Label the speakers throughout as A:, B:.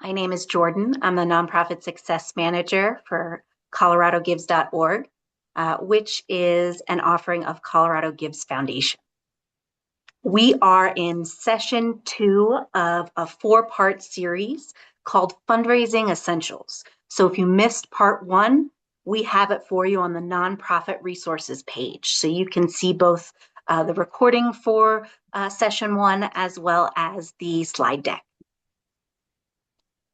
A: My name is Jordan. I'm the Nonprofit Success Manager for coloradogives.org, which is an offering of Colorado Gives Foundation. We are in session 2 of a 4-part series called Fundraising Essentials. So if you missed part 1, we have it for you on the nonprofit resources page. So you can see both the recording for session 1 as well as the slide deck.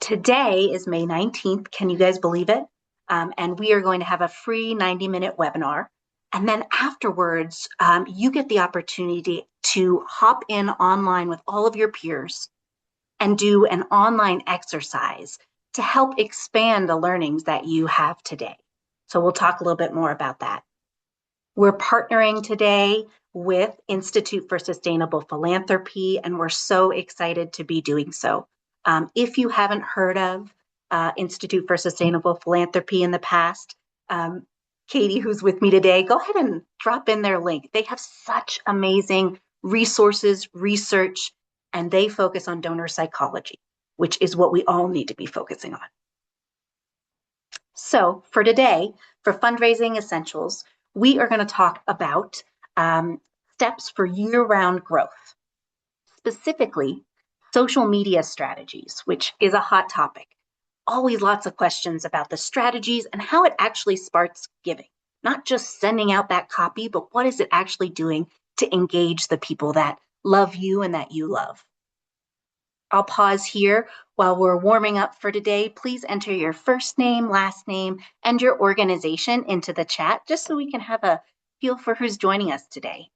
A: Today is May 19th. Can you guys believe it? And we are going to have a free 90-minute webinar. And then afterwards, you get the opportunity to hop in online with all of your peers and do an online exercise to help expand the learnings that you have today. So we'll talk a little bit more about that. We're partnering today with Institute for Sustainable Philanthropy, and we're so excited to be doing so. If you haven't heard of Institute for Sustainable Philanthropy in the past, Katie, who's with me today, go ahead and drop in their link. They have such amazing resources, research, and they focus on donor psychology, which is what we all need to be focusing on. So for today, for Fundraising Essentials, we are going to talk about steps for year-round growth, specifically social media strategies, which is a hot topic. Always lots of questions about the strategies and how it actually sparks giving. Not just sending out that copy, but what is it actually doing to engage the people that love you and that you love? I'll pause here while we're warming up for today. Please enter your first name, last name, and your organization into the chat, just so we can have a feel for who's joining us today.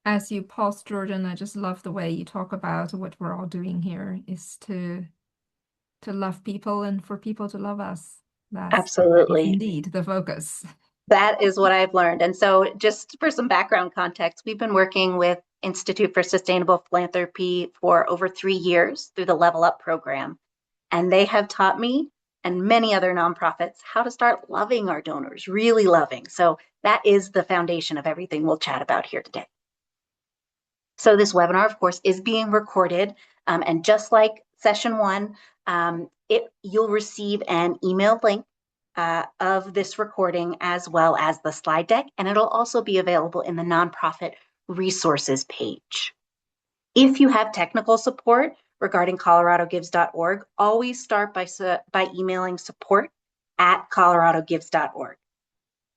B: As you pause, Jordan, I just love the way you talk about what we're all doing here is to love people and for people to love us. That is
A: Absolutely.
B: indeed the focus.
A: That is what I've learned. And so just for some background context, we've been working with Institute for Sustainable Philanthropy for over 3 years through the Level Up program. And they have taught me and many other nonprofits how to start loving our donors, really loving. So that is the foundation of everything we'll chat about here today. So this webinar, of course, is being recorded. And just like session 1, you'll receive an email link of this recording as well as the slide deck, and it'll also be available in the nonprofit resources page. If you have technical support regarding coloradogives.org, always start by emailing support@coloradogives.org.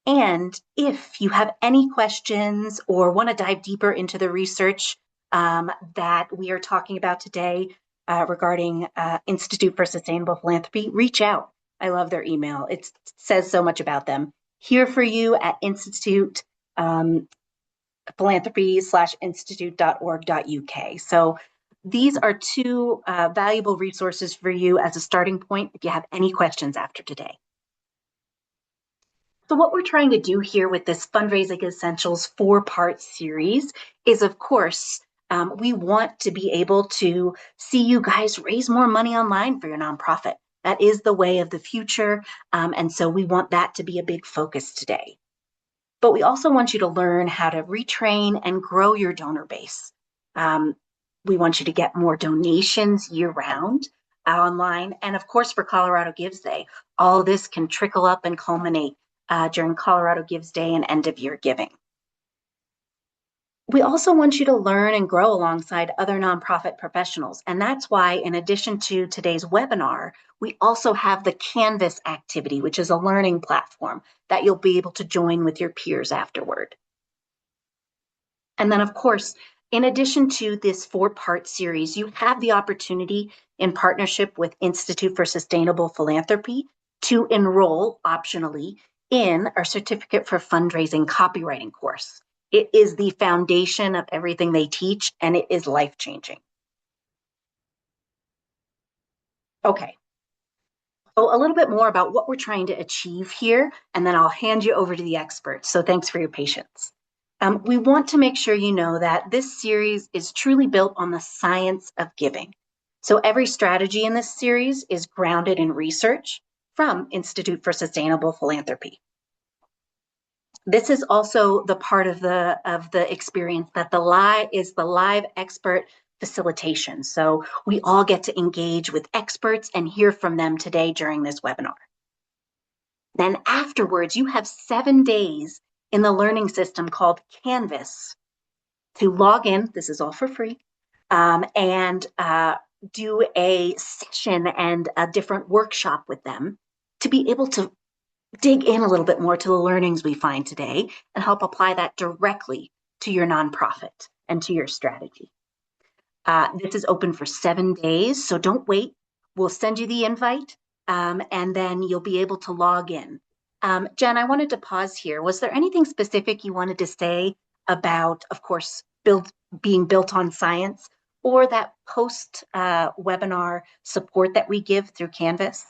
A: And if you have any questions or want to dive deeper into the research that we are talking about today regarding Institute for Sustainable Philanthropy, reach out. I love their email. It says so much about them. Here for you at Institute philanthropy/institute.org.uk. So these are 2 valuable resources for you as a starting point if you have any questions after today. So what we're trying to do here with this Fundraising Essentials 4-part series is, of course, we want to be able to see you guys raise more money online for your nonprofit. That is the way of the future, and so we want that to be a big focus today. But we also want you to learn how to retrain and grow your donor base. We want you to get more donations year-round online, and of course for Colorado Gives Day, all this can trickle up and culminate during Colorado Gives Day and end-of-year giving. We also want you to learn and grow alongside other nonprofit professionals, and that's why, in addition to today's webinar, we also have the Canvas activity, which is a learning platform that you'll be able to join with your peers afterward. And then, of course, in addition to this 4-part series, you have the opportunity in partnership with Institute for Sustainable Philanthropy to enroll optionally in our Certificate for Fundraising copywriting course. It is the foundation of everything they teach, and it is life-changing. Okay, so a little bit more about what we're trying to achieve here, and then I'll hand you over to the experts. So thanks for your patience. We want to make sure you know that this series is truly built on the science of giving. So every strategy in this series is grounded in research from Institute for Sustainable Philanthropy. This is also the part of the experience that the live expert facilitation. So we all get to engage with experts and hear from them today during this webinar. Then afterwards, you have 7 days in the learning system called Canvas to log in. This is all for free. And do a session and a different workshop with them to be able to dig in a little bit more to the learnings we find today and help apply that directly to your nonprofit and to your strategy. This is open for 7 days, so don't wait. We'll send you the invite, and then you'll be able to log in. Jen, I wanted to pause here. Was there anything specific you wanted to say about, of course, being built on science, or that post webinar support that we give through Canvas?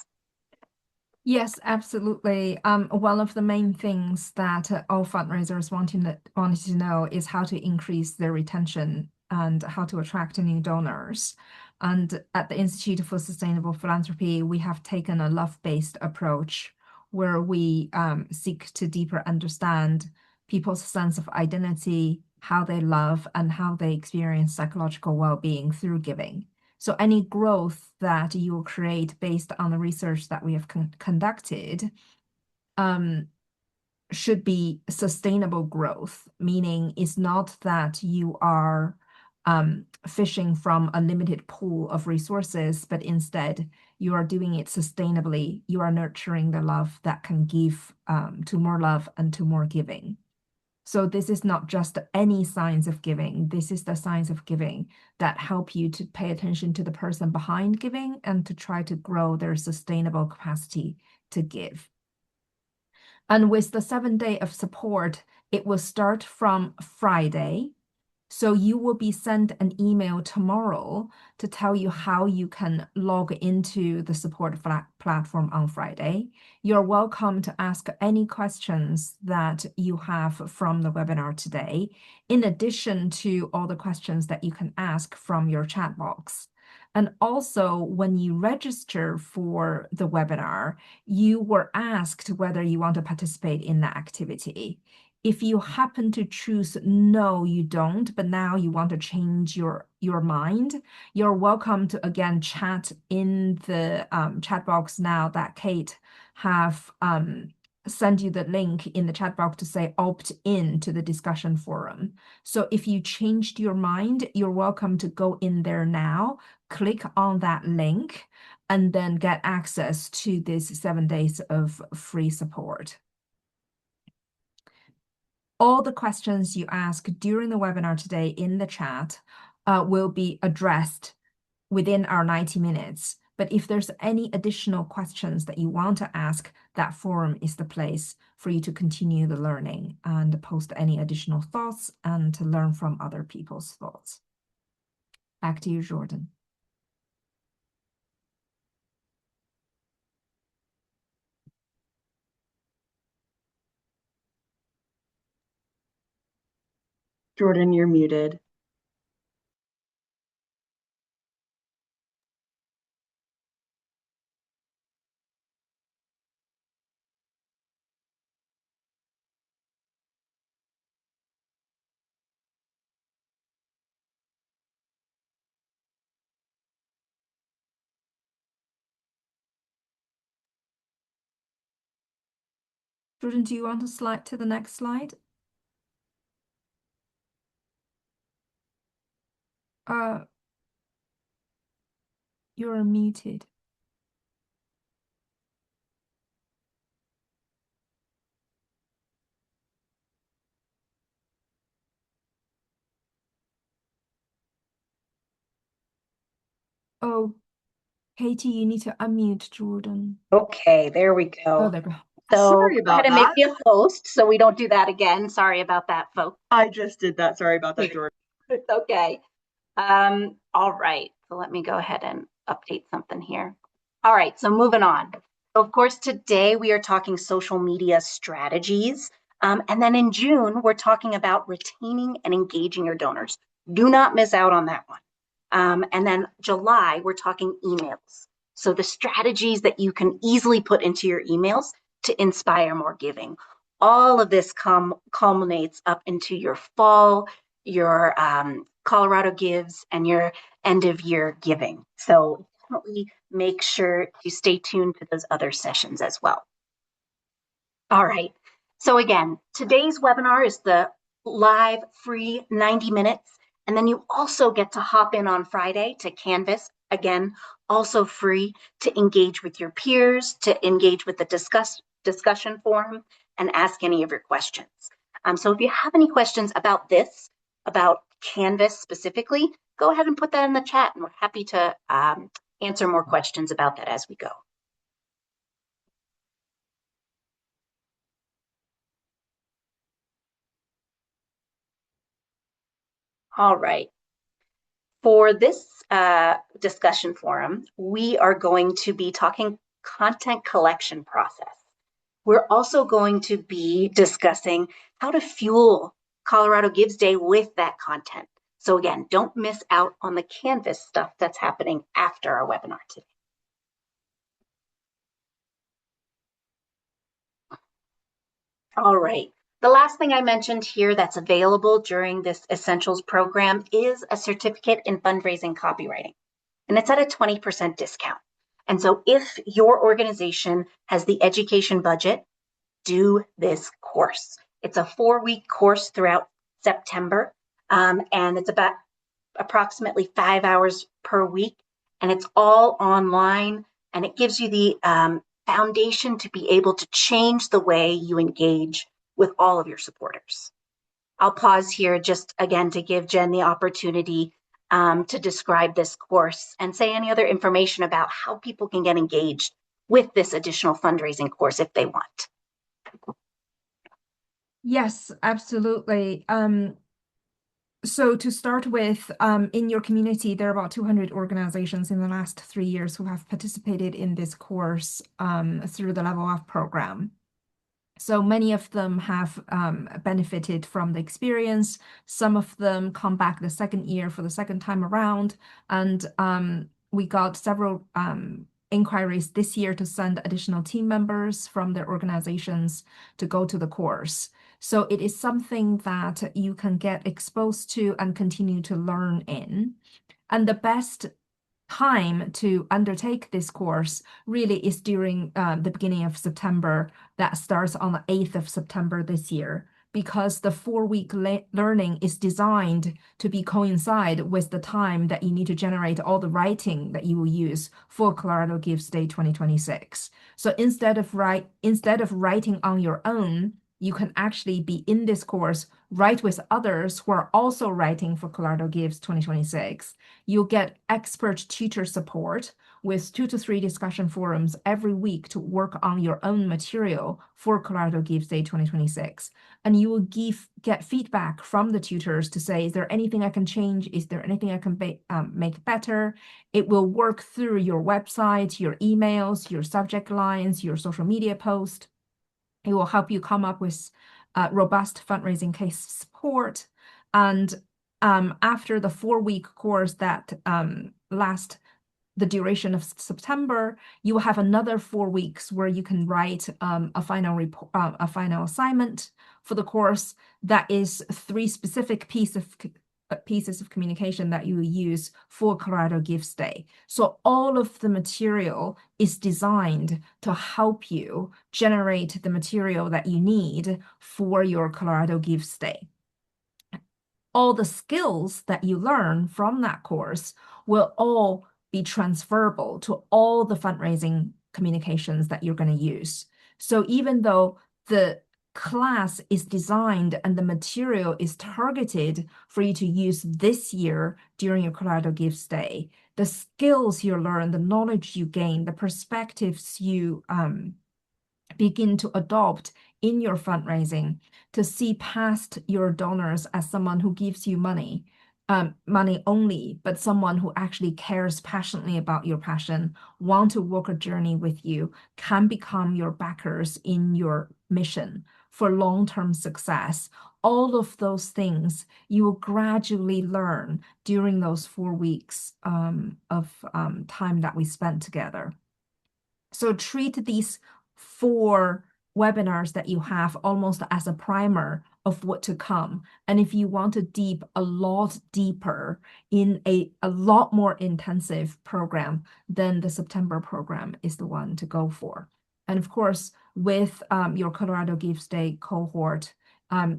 B: Yes, absolutely. One of the main things that all fundraisers wanted to know is how to increase their retention and how to attract new donors. And at the Institute for Sustainable Philanthropy, we have taken a love-based approach where we seek to deeper understand people's sense of identity, how they love, and how they experience psychological well-being through giving. So any growth that you will create based on the research that we have conducted should be sustainable growth, meaning it's not that you are fishing from a limited pool of resources, but instead you are doing it sustainably. You are nurturing the love that can give to more love and to more giving. So this is not just any science of giving. This is the science of giving that help you to pay attention to the person behind giving and to try to grow their sustainable capacity to give. And with the 7 day of support, it will start from Friday. So you will be sent an email tomorrow to tell you how you can log into the support platform on Friday. You're welcome to ask any questions that you have from the webinar today, in addition to all the questions that you can ask from your chat box. And also, when you register for the webinar, you were asked whether you want to participate in that activity. If you happen to choose no, you don't, but now you want to change your mind, you're welcome to again chat in the chat box now that Kate have send you the link in the chat box to say opt in to the discussion forum. So if you changed your mind, you're welcome to go in there now, click on that link, and then get access to this 7 days of free support. All the questions you ask during the webinar today in the chat will be addressed within our 90 minutes. But if there's any additional questions that you want to ask, that forum is the place for you to continue the learning and post any additional thoughts and to learn from other people's thoughts. Back to you, Jordan.
A: Jordan, you're muted.
B: Jordan, do you want to slide to the next slide? You're muted. Oh, Katie, you need to unmute Jordan.
A: Okay, there we go.
B: Oh, there we go.
A: So
C: Sorry
A: go
C: about
A: ahead and make
C: that.
A: me a host so we don't do that again. Sorry about that, folks.
C: I just did that. Sorry about that, Jordan.
A: It's okay. All right. So let me go ahead and update something here. All right. So moving on. So of course, today we are talking social media strategies. And then in June, we're talking about retaining and engaging your donors. Do not miss out on that one. And then July, we're talking emails. So the strategies that you can easily put into your emails to inspire more giving. All of this culminates up into your fall, your Colorado Gives and your end of year giving. So definitely make sure to stay tuned to those other sessions as well. All right. So again, today's webinar is the live free 90 minutes. And then you also get to hop in on Friday to Canvas. Again, also free to engage with your peers, to engage with the discussion forum, and ask any of your questions. So if you have any questions about this, about Canvas specifically, go ahead and put that in the chat, and we're happy to answer more questions about that as we go. All right. For this discussion forum, we are going to be talking content collection process. We're also going to be discussing how to fuel Colorado Gives Day with that content. So again, don't miss out on the Canvas stuff that's happening after our webinar today. All right. The last thing I mentioned here that's available during this Essentials program is a certificate in fundraising copywriting, and it's at a 20% discount. And so if your organization has the education budget, do this course. It's a 4-week course throughout September, and it's about approximately 5 hours per week, and it's all online, and it gives you the foundation to be able to change the way you engage with all of your supporters. I'll pause here just again to give Jen the opportunity to describe this course and say any other information about how people can get engaged with this additional fundraising course if they want.
B: Yes, absolutely. So to start with, in your community, there are about 200 organizations in the last 3 years who have participated in this course through the Level Up program. So many of them have benefited from the experience. Some of them come back the second year for the second time around. And we got several inquiries this year to send additional team members from their organizations to go to the course. So it is something that you can get exposed to and continue to learn in. And the best time to undertake this course really is during the beginning of September. That starts on the 8th of September this year, because the 4-week learning is designed to be coincide with the time that you need to generate all the writing that you will use for Colorado Gives Day 2026. So instead of writing on your own, you can actually be in this course, write with others who are also writing for Colorado Gives 2026. You'll get expert tutor support with 2 to 3 discussion forums every week to work on your own material for Colorado Gives Day 2026. And you will get feedback from the tutors to say, is there anything I can change? Is there anything I can make better? It will work through your website, your emails, your subject lines, your social media post. It will help you come up with robust fundraising case support. And after the 4-week course that lasts the duration of September, you will have another 4 weeks where you can write a final report, a final assignment for the course that is 3 specific pieces of communication that you will use for Colorado Gives Day. So all of the material is designed to help you generate the material that you need for your Colorado Gives Day. All the skills that you learn from that course will all be transferable to all the fundraising communications that you're going to use. So even though the class is designed and the material is targeted for you to use this year during your Colorado Gives Day, the skills you learn, the knowledge you gain, the perspectives you begin to adopt in your fundraising, to see past your donors as someone who gives you money only, but someone who actually cares passionately about your passion, want to walk a journey with you, can become your backers in your mission for long-term success. All of those things you will gradually learn during those 4 weeks of time that we spent together. So treat these 4 webinars that you have almost as a primer of what to come. And if you want to deep a lot deeper in a lot more intensive program, then the September program is the one to go for. And of course, with your Colorado Gives Day cohort,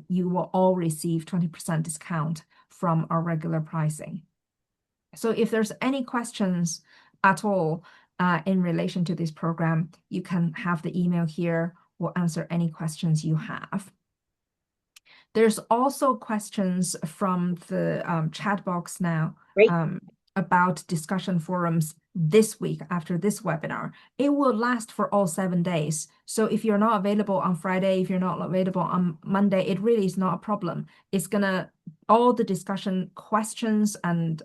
B: you will all receive 20% discount from our regular pricing. So if there's any questions at all in relation to this program, you can have the email here. We'll answer any questions you have. There's also questions from the chat box now about discussion forums this week after this webinar. It will last for all 7 days. So if you're not available on Friday, if you're not available on Monday, it really is not a problem. It's all the discussion questions and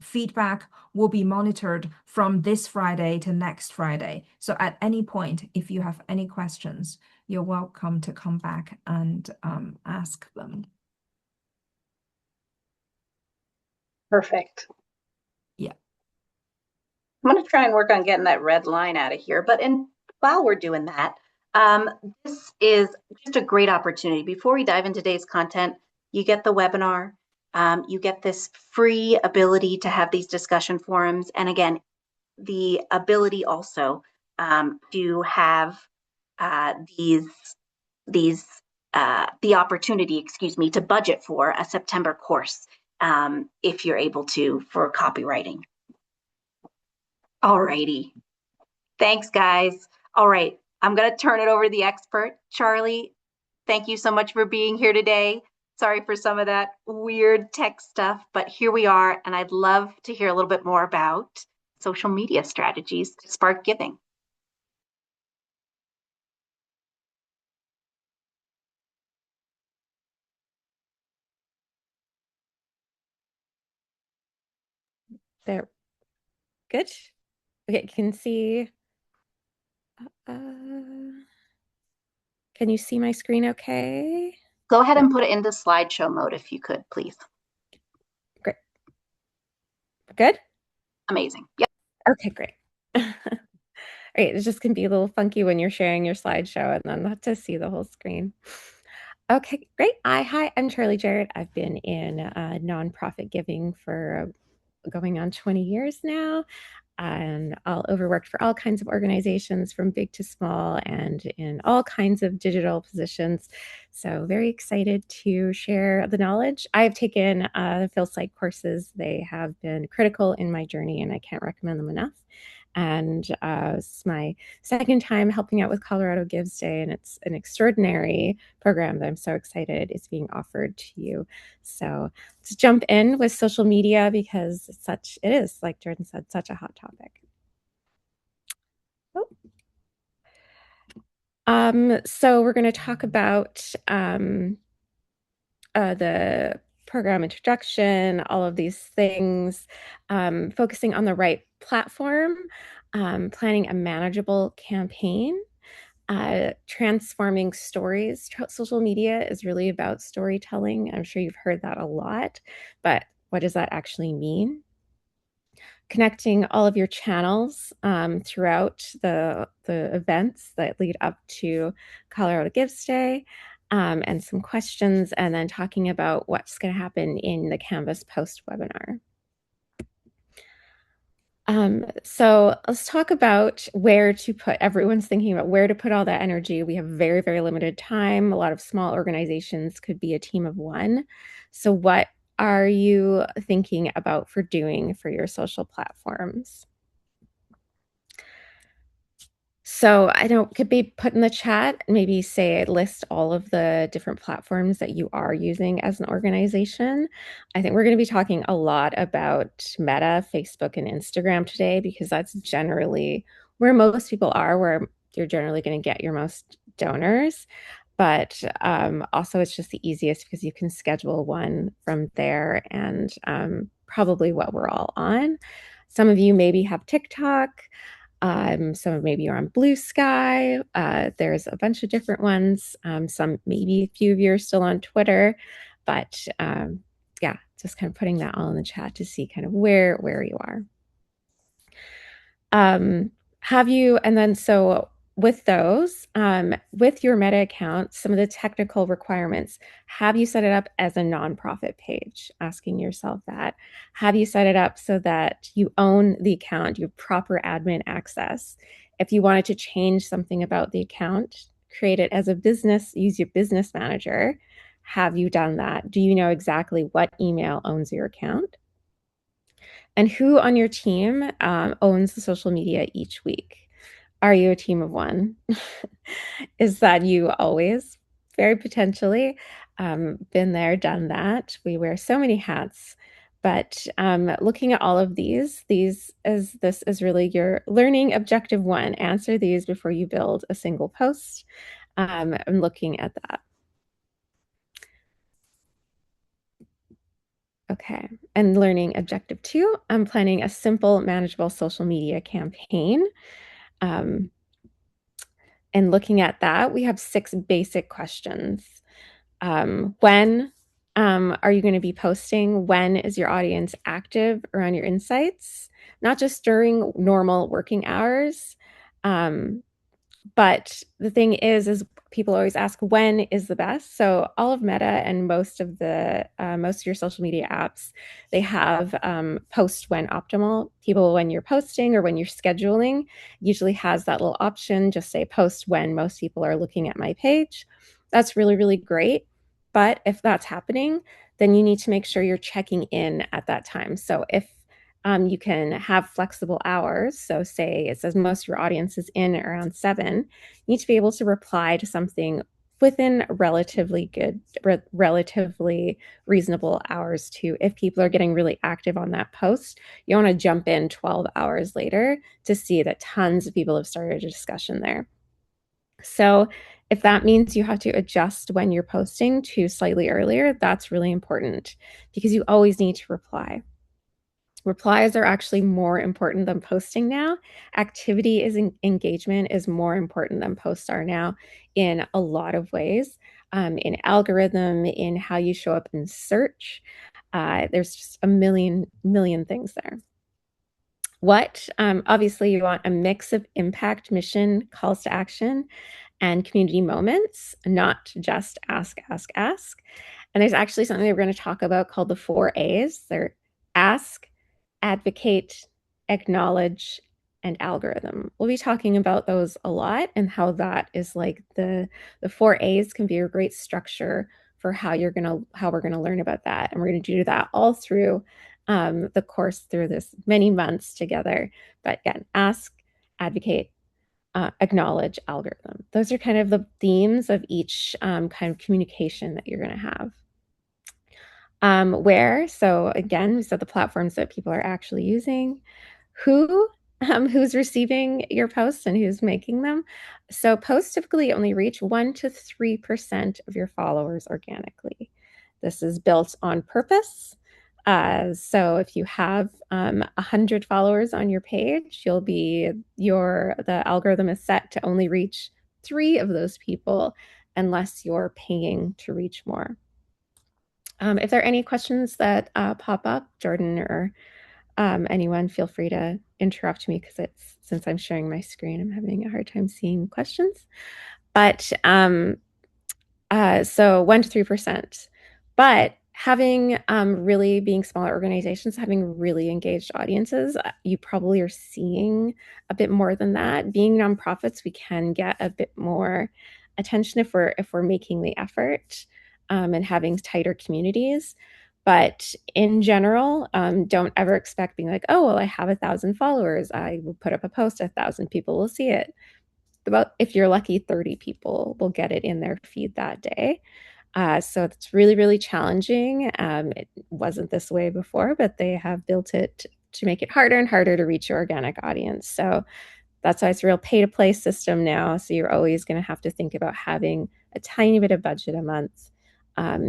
B: feedback will be monitored from this Friday to next Friday. So at any point, if you have any questions, you're welcome to come back and ask them.
A: Perfect.
B: Yeah.
A: I'm going to try and work on getting that red line out of here. But while we're doing that, this is just a great opportunity. Before we dive into today's content, you get the webinar. You get this free ability to have these discussion forums. And again, the ability also to have the opportunity, to budget for a September course if you're able to for copywriting. All righty. Thanks, guys. All right. I'm going to turn it over to the expert. Charlie, thank you so much for being here today. Sorry for some of that weird tech stuff, but here we are. And I'd love to hear a little bit more about social media strategies to spark giving.
D: There. Good. Okay, can you see my screen okay?
A: Go ahead and put it into slideshow mode if you could, please.
D: Great. Good?
A: Amazing. Yep.
D: Okay, great. All right, it just can be a little funky when you're sharing your slideshow and then not to see the whole screen. Okay, great. Hi, I'm Charlie Jarrett. I've been in nonprofit giving for going on 20 years now. And I'll overworked for all kinds of organizations from big to small and in all kinds of digital positions. So very excited to share the knowledge. I've taken the PhilSite courses. They have been critical in my journey and I can't recommend them enough. And it's my second time helping out with Colorado Gives Day, and it's an extraordinary program that I'm so excited is being offered to you. So let's jump in with social media because it is, like Jordan said, such a hot topic. So we're going to talk about the program introduction, all of these things, focusing on the right platform, planning a manageable campaign, transforming stories. Social media is really about storytelling. I'm sure you've heard that a lot, but what does that actually mean? Connecting all of your channels throughout the events that lead up to Colorado Gives Day, and some questions, and then talking about what's going to happen in the Canvas post webinar. So let's talk about where to put, everyone's thinking about where to put all that energy. We have very, very limited time. A lot of small organizations could be a team of one. So what are you thinking about for doing for your social platforms? So I don't could be put in the chat, maybe say list all of the different platforms that you are using as an organization. I think we're going to be talking a lot about Meta, Facebook, and Instagram today because that's generally where most people are, where you're generally going to get your most donors. But also it's just the easiest because you can schedule one from there and probably what we're all on. Some of you maybe have TikTok. Some of maybe you're on Blue Sky. There's a bunch of different ones. Some maybe a few of you are still on Twitter, but yeah, just kind of putting that all in the chat to see kind of where you are. So with those, with your Meta account, some of the technical requirements, have you set it up as a nonprofit page? Asking yourself that. Have you set it up so that you own the account, you have proper admin access? If you wanted to change something about the account, create it as a business, use your business manager. Have you done that? Do you know exactly what email owns your account? And who on your team owns the social media each week? Are you a team of one? Is that you always? Very potentially. Been there, done that. We wear so many hats. But looking at all of this is really your learning objective one. Answer these before you build a single post. I'm looking at that. Okay, and learning objective two, I'm planning a simple, manageable social media campaign. And looking at that, we have 6 basic questions. When are you going to be posting? When is your audience active around your insights? Not just during normal working hours. But the thing is people always ask when is the best. So all of Meta and most of your social media apps, they have post when optimal. People, when you're posting or when you're scheduling, usually has that little option, just say post when most people are looking at my page. That's really, really great. But if that's happening, then you need to make sure you're checking in at that time. So if you can have flexible hours. So say it says most of your audience is in around 7. You need to be able to reply to something within relatively reasonable hours too. If people are getting really active on that post, you want to jump in 12 hours later to see that tons of people have started a discussion there. So if that means you have to adjust when you're posting to slightly earlier, that's really important because you always need to reply. Replies are actually more important than posting now. Activity engagement is more important than posts are now in a lot of ways. In algorithm, in how you show up in search. There's just a million things there. Obviously you want a mix of impact, mission, calls to action, and community moments, not just ask. And there's actually something that we're going to talk about called the 4 A's. They're ask, advocate, acknowledge, and algorithm. We'll be talking about those a lot and how that is like the 4 A's can be a great structure for how we're going to learn about that. And we're going to do that all through the course through this many months together. But again, ask, advocate, acknowledge, algorithm. Those are kind of the themes of each kind of communication that you're going to have. So again, we said the platforms that people are actually using, who's receiving your posts and who's making them. So posts typically only reach 1 to 3% of your followers organically. This is built on purpose. So if you have 100 followers on your page, the algorithm is set to only reach 3 of those people unless you're paying to reach more. If there are any questions that pop up, Jordan or anyone, feel free to interrupt me because since I'm sharing my screen, I'm having a hard time seeing questions. But so 1 to 3%. But having really being smaller organizations, having really engaged audiences, you probably are seeing a bit more than that. Being nonprofits, we can get a bit more attention if we're making the effort. And having tighter communities. But in general, don't ever expect being like, oh, well, I have 1,000 followers. I will put up a post, 1,000 people will see it. If you're lucky, 30 people will get it in their feed that day. So it's really, really challenging. It wasn't this way before, but they have built it to make it harder and harder to reach your organic audience. So that's why it's a real pay-to-play system now. So you're always going to have to think about having a tiny bit of budget a month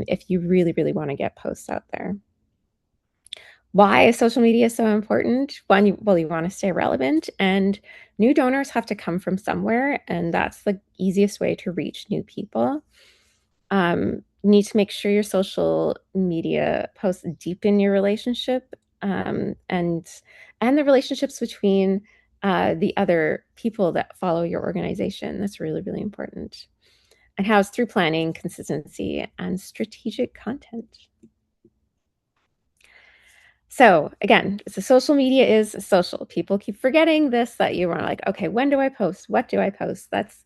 D: if you really, really want to get posts out there. Why is social media so important? One, you want to stay relevant, and new donors have to come from somewhere, and that's the easiest way to reach new people. You need to make sure your social media posts deepen your relationship and the relationships between the other people that follow your organization. That's really, really important. And how it's through planning, consistency, and strategic content. So again, so social media is social. People keep forgetting this, that you are like, okay, when do I post? What do I post? That's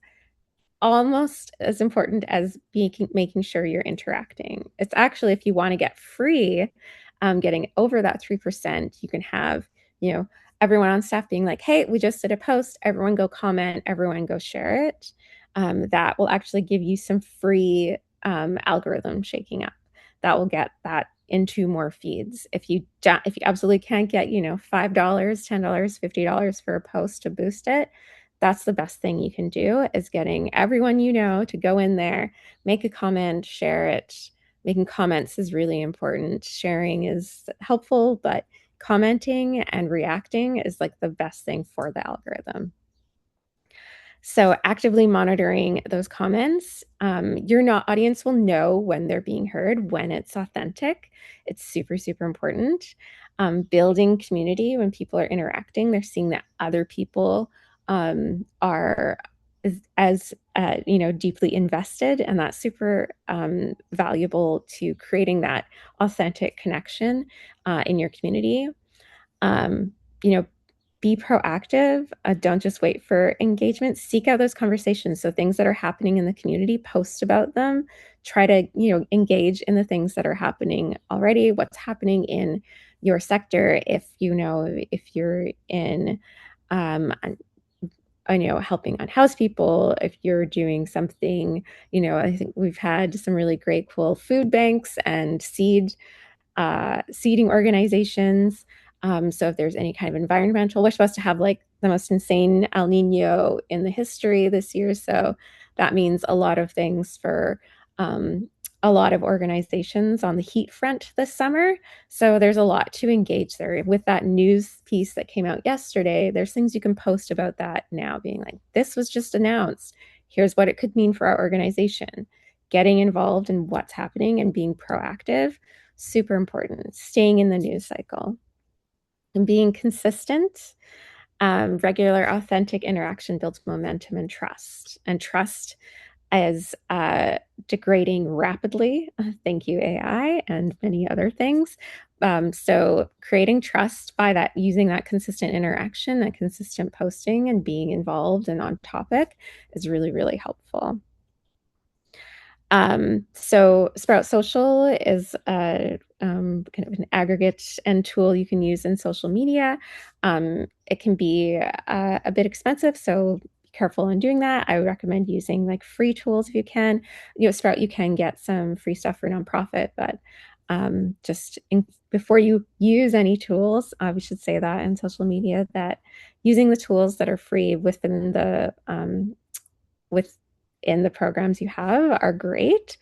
D: almost as important as making sure you're interacting. It's actually, if you want to get free, getting over that 3%, you can have, everyone on staff being like, hey, we just did a post, everyone go comment, everyone go share it. That will actually give you some free algorithm shaking up. That will get that into more feeds. If you absolutely can't get, $5, $10, $50 for a post to boost it, that's the best thing you can do, is getting everyone to go in there, make a comment, share it. Making comments is really important. Sharing is helpful, but commenting and reacting is like the best thing for the algorithm. So actively monitoring those comments, your audience will know when they're being heard, when it's authentic. It's super, super important. Building community, when people are interacting, they're seeing that other people are as deeply invested, and that's super valuable to creating that authentic connection in your community. Be proactive. Don't just wait for engagement. Seek out those conversations. So things that are happening in the community, post about them. Try to engage in the things that are happening already. What's happening in your sector? If you're in helping unhoused people, if you're doing something, I think we've had some really great, cool food banks and seeding organizations. So if there's any kind of environmental, we're supposed to have like the most insane El Nino in the history this year. So that means a lot of things for a lot of organizations on the heat front this summer. So there's a lot to engage there. With that news piece that came out yesterday, there's things you can post about that now, being like, this was just announced. Here's what it could mean for our organization. Getting involved in what's happening and being proactive, super important. Staying in the news cycle and being consistent. Regular, authentic interaction builds momentum and trust. And trust is degrading rapidly. Thank you, AI, and many other things. So creating trust by that, using that consistent interaction, that consistent posting, and being involved and on topic is really, really helpful. So Sprout Social is a kind of an aggregate and tool you can use in social media. It can be a bit expensive, so be careful in doing that. I would recommend using like free tools if you can. Sprout, you can get some free stuff for nonprofit, but before you use any tools, we should say that in social media, that using the tools that are free within the programs you have are great.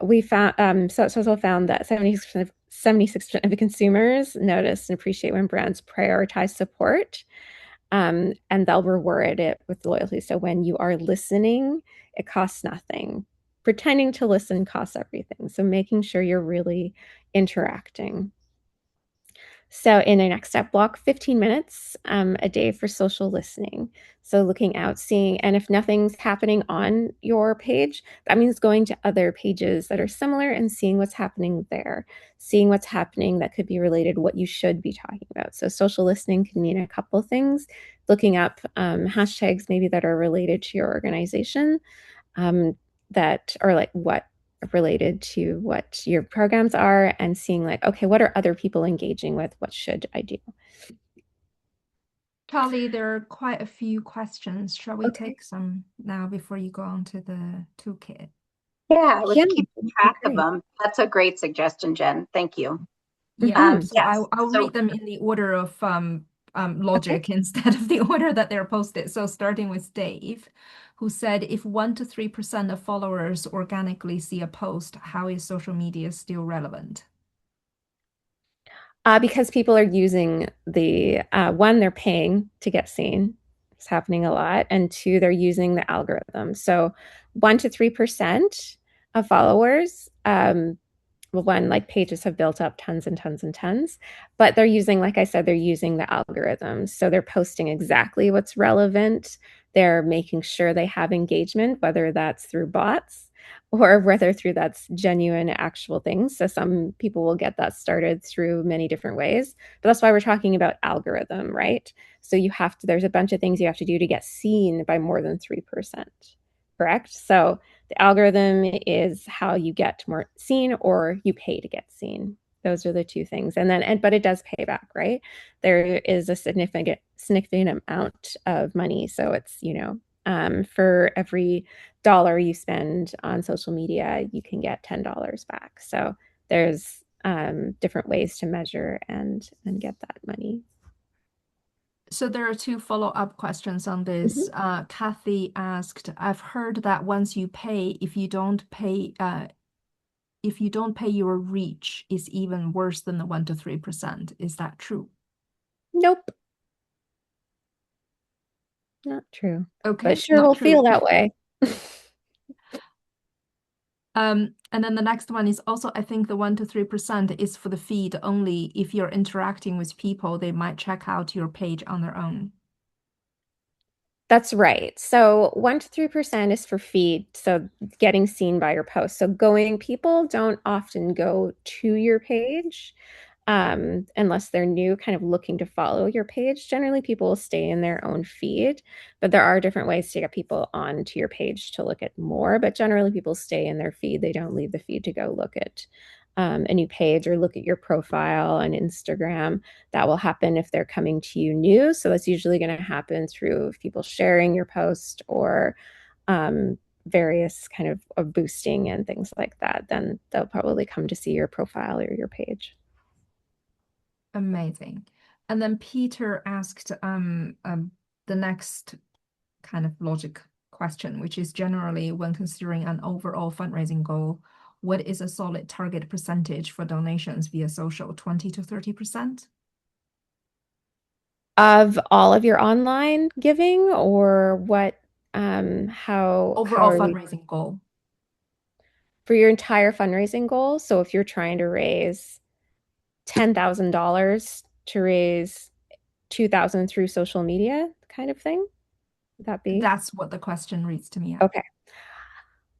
D: We found Social found that 76% of the consumers notice and appreciate when brands prioritize support, and they'll reward it with loyalty. So when you are listening, it costs nothing. Pretending to listen costs everything. So making sure you're really interacting. So in a next step, block 15 minutes a day for social listening. So looking out, seeing, and if nothing's happening on your page, that means going to other pages that are similar and seeing what's happening there, seeing what's happening that could be related to what you should be talking about. So social listening can mean a couple things, looking up hashtags maybe that are related to your organization, that are like what related to what your programs are, and seeing like, okay, what are other people engaging with? What should I do?
B: Tali, there are quite a few questions. Shall we take some now before you go on to the toolkit?
A: Yeah, let's keep track of them. That's a great suggestion, Jen. Thank you.
B: Yeah, so I'll read them in the order of logic instead of the order that they're posted. So starting with Dave, who said, if 1 to 3% of followers organically see a post, how is social media still relevant?
D: Because people are using the one, they're paying to get seen. It's happening a lot. And two, they're using the algorithm. So 1 to 3% of followers well, one, like pages have built up tons and tons and tons, but they're using, like I said, they're using the algorithms. So they're posting exactly what's relevant. They're making sure they have engagement, whether that's through bots or whether through that's genuine actual things. So some people will get that started through many different ways, but that's why we're talking about algorithm, right? So you have to, there's a bunch of things you have to do to get seen by more than 3%, correct? So the algorithm is how you get more seen or you pay to get seen. Those are the two things. And then, but it does pay back, right? There is a significant amount of money. So it's, for every dollar you spend on social media, you can get $10 back. So there's different ways to measure and get that money.
B: So there are two follow-up questions on this. Kathy asked, I've heard that once you pay, if you don't pay your reach is even worse than the 1 to 3%. Is that true?
D: Nope. Not true.
B: Okay,
D: But sure
B: not
D: will
B: true.
D: feel that way.
B: And then the next one is also, I think the 1 to 3% is for the feed only. If you're interacting with people, they might check out your page on their own.
D: That's right. So 1 to 3% is for feed, so getting seen by your post. So people don't often go to your page unless they're new, kind of looking to follow your page. Generally, people will stay in their own feed, but there are different ways to get people onto your page to look at more. But generally, people stay in their feed. They don't leave the feed to go look at a new page or look at your profile on Instagram. That will happen if they're coming to you new. So that's usually going to happen through people sharing your post or various kind of boosting and things like that. Then they'll probably come to see your profile or your page.
B: Amazing. And then Peter asked the next kind of logic question, which is generally when considering an overall fundraising goal, what is a solid target percentage for donations via social, 20 to 30%?
D: Of all of your online giving, or what, how
B: Overall
D: are we
B: fundraising goal.
D: for your entire fundraising goal? So if you're trying to raise $10,000 to raise 2,000 through social media kind of thing, would that be?
B: That's what the question reads to me.
D: Okay.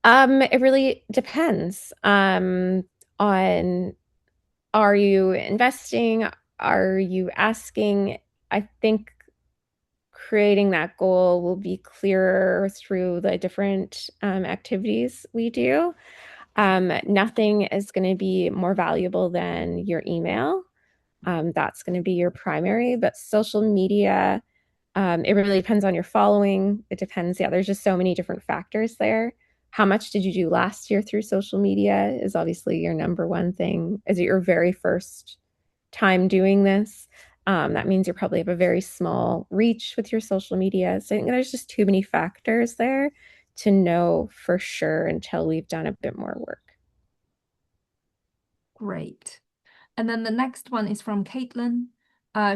D: It really depends on, are you investing? Are you asking? I think creating that goal will be clearer through the different activities we do. Nothing is going to be more valuable than your email. That's going to be your primary, but social media, it really depends on your following. It depends. Yeah, there's just so many different factors there. How much did you do last year through social media is obviously your number one thing. Is it your very first time doing this? That means you probably have a very small reach with your social media. So I think there's just too many factors there to know for sure until we've done a bit more work.
B: Great. And then the next one is from Caitlin.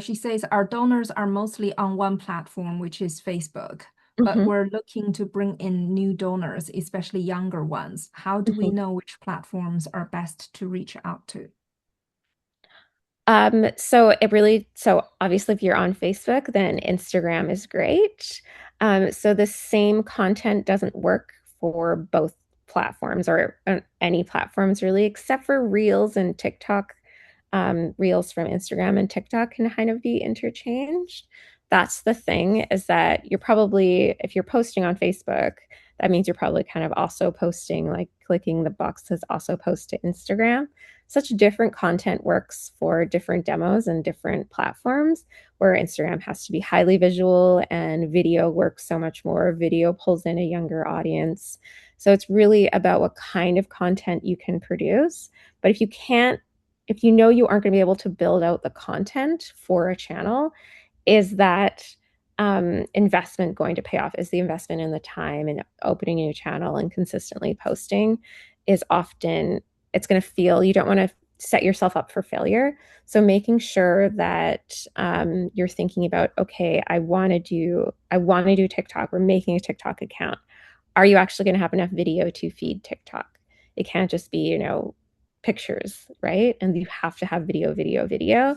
B: She says, our donors are mostly on one platform, which is Facebook, but we're looking to bring in new donors, especially younger ones. How do we know which platforms are best to reach out to?
D: So obviously if you're on Facebook, then Instagram is great. So the same content doesn't work for both platforms or any platforms really, except for Reels and TikTok. Reels from Instagram and TikTok can kind of be interchanged. That's the thing, is that you're probably, if you're posting on Facebook, that means you're probably kind of also posting, like clicking the box that says also post to Instagram. Such different content works for different demos and different platforms, where Instagram has to be highly visual and video works so much more. Video pulls in a younger audience. So it's really about what kind of content you can produce. But if you know you aren't going to be able to build out the content for a channel, is that investment going to pay off? Is the investment in the time and opening a new channel and consistently posting is often, it's going to feel, you don't want to set yourself up for failure. So making sure that you're thinking about, okay, I want to do TikTok. We're making a TikTok account. Are you actually going to have enough video to feed TikTok? It can't just be, pictures, right? And you have to have video, video, video.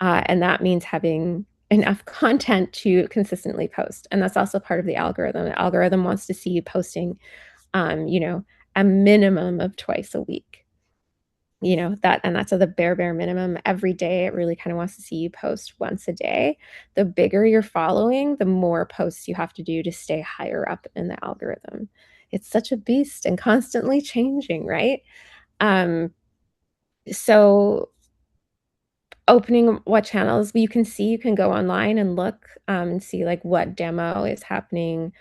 D: And that means having enough content to consistently post. And that's also part of the algorithm. The algorithm wants to see you posting, you know, a minimum of twice a week. You know, that's at the bare minimum every day. It really kind of wants to see you post once a day. The bigger your following, the more posts you have to do to stay higher up in the algorithm. It's such a beast and constantly changing, right? So opening what channels you can see, you can go online and look and see like what demo is happening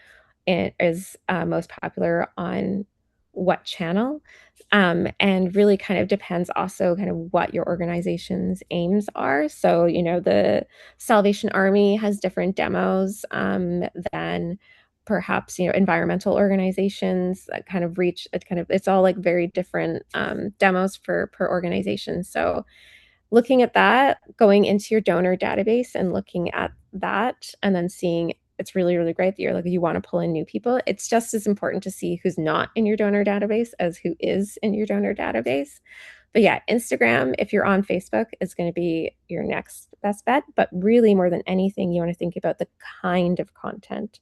D: and is most popular on what channel, and really kind of depends also kind of what your organization's aims are. So, you know, the Salvation Army has different demos than perhaps, you know, environmental organizations that kind of reach it kind of, it's all like very different demos for per organization. So looking at that, going into your donor database and looking at that, and then seeing it's really, really great that you're like, you want to pull in new people. It's just as important to see who's not in your donor database as who is in your donor database. But yeah, Instagram, if you're on Facebook, is going to be your next best bet. But really, more than anything, you want to think about the kind of content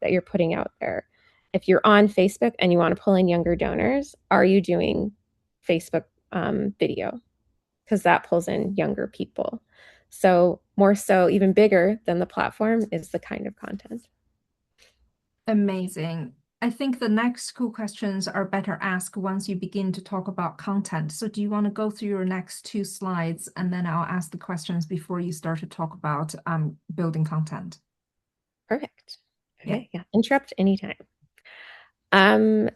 D: that you're putting out there. If you're on Facebook and you want to pull in younger donors, are you doing Facebook video? Because that pulls in younger people. So more so, even bigger than the platform is the kind of content.
B: Amazing. I think the next cool questions are better asked once you begin to talk about content. So do you want to go through your next 2 slides and then I'll ask the questions before you start to talk about building content?
D: Perfect. Okay, yeah. Interrupt anytime.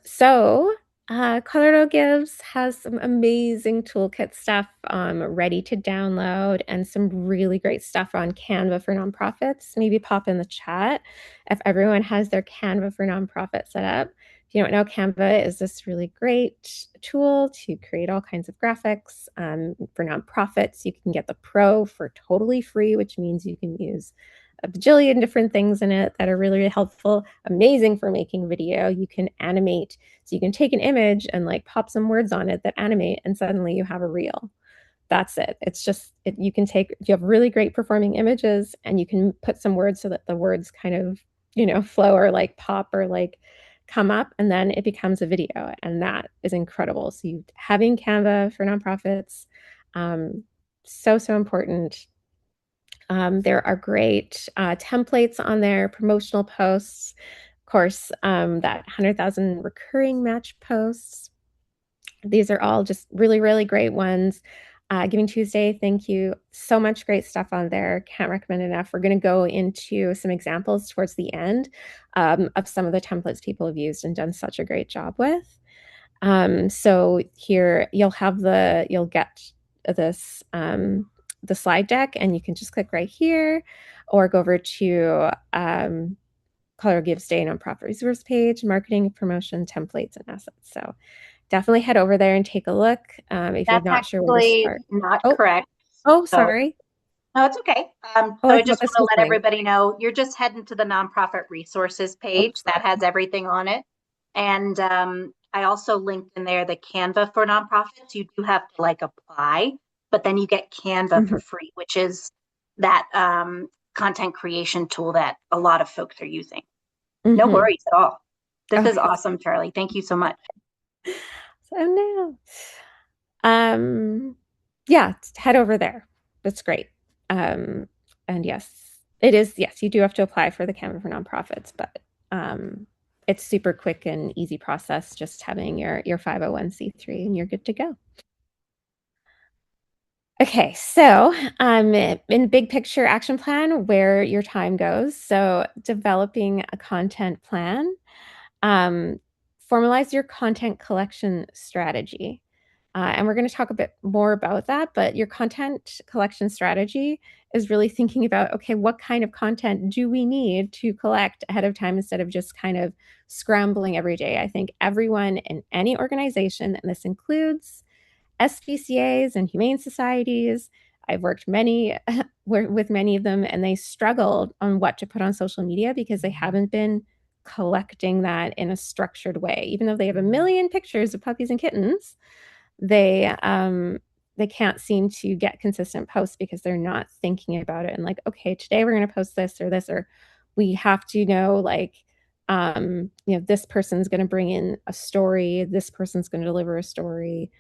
D: So Colorado Gives has some amazing toolkit stuff ready to download and some really great stuff on Canva for nonprofits. Maybe pop in the chat if everyone has their Canva for nonprofit set up. If you don't know, Canva is this really great tool to create all kinds of graphics for nonprofits. You can get the Pro for totally free, which means you can use a bajillion different things in it that are really, really helpful. Amazing for making video. You can animate. So you can take an image and like pop some words on it that animate, and suddenly you have a reel. That's it. It's just, you can take, if you have really great performing images and you can put some words so that the words kind of, you know, flow or like pop or like come up, and then it becomes a video. And that is incredible. So having Canva for nonprofits, so important. There are great templates on there, promotional posts, of course, that 100,000 recurring match posts. These are all just really, really great ones. Giving Tuesday, thank you so much. Great stuff on there. Can't recommend enough. We're going to go into some examples towards the end of some of the templates people have used and done such a great job with. So here you'll get this the slide deck, and you can just click right here or go over to Colorado Gives Day nonprofit resource page, marketing, promotion, templates, and assets. So definitely head over there and take a look if you're not sure where to start.
A: Not correct.
D: Oh, sorry.
A: No, it's okay. So I just want to let everybody know you're just heading to the nonprofit resources page that has everything on it. And I also linked in there the Canva for nonprofits. You do have to like apply, but then you get Canva for free, which is that content creation tool that a lot of folks are using. No worries at all. This is awesome, Charlie. Thank you so much.
D: So now, yeah, head over there. That's great. And yes, it is. Yes, you do have to apply for the Canva for nonprofits, but it's super quick and easy process. Just having your 501c3 and you're good to go. Okay, so in big picture action plan, where your time goes. So developing a content plan, formalize your content collection strategy. And we're going to talk a bit more about that, but your content collection strategy is really thinking about, okay, what kind of content do we need to collect ahead of time instead of just kind of scrambling every day? I think everyone in any organization, and this includes SPCAs and humane societies, I've worked with many of them, and they struggled on what to put on social media because they haven't been collecting that in a structured way. Even though they have a million pictures of puppies and kittens, they can't seem to get consistent posts because they're not thinking about it and like, okay, today we're going to post this, or we have to know, like, this person's going to bring in a story, this person's going to deliver a story,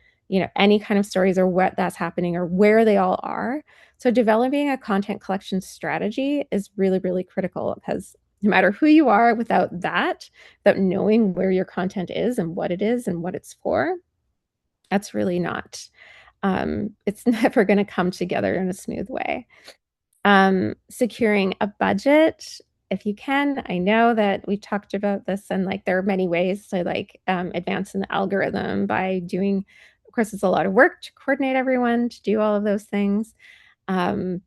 D: any kind of stories, or what that's happening, or where they all are. So developing a content collection strategy is really, really critical, because no matter who you are, without knowing where your content is and what it's for, that's really not, it's never going to come together in a smooth way. Securing a budget, if you can. I know that we talked about this, and like there are many ways to like advance in the algorithm by doing, of course, it's a lot of work to coordinate everyone to do all of those things. I'm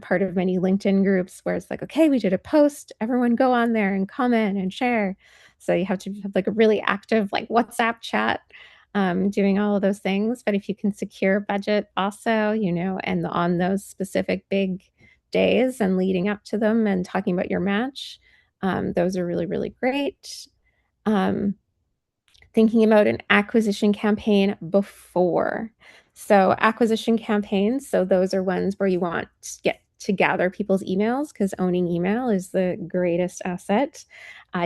D: part of many LinkedIn groups where it's like, okay, we did a post, everyone go on there and comment and share. So you have to have like a really active like WhatsApp chat, doing all of those things. But if you can secure budget also, and on those specific big days and leading up to them and talking about your match, those are really, really great. Thinking about an acquisition campaign before. So acquisition campaigns, so those are ones where you want to gather people's emails, because owning email is the greatest asset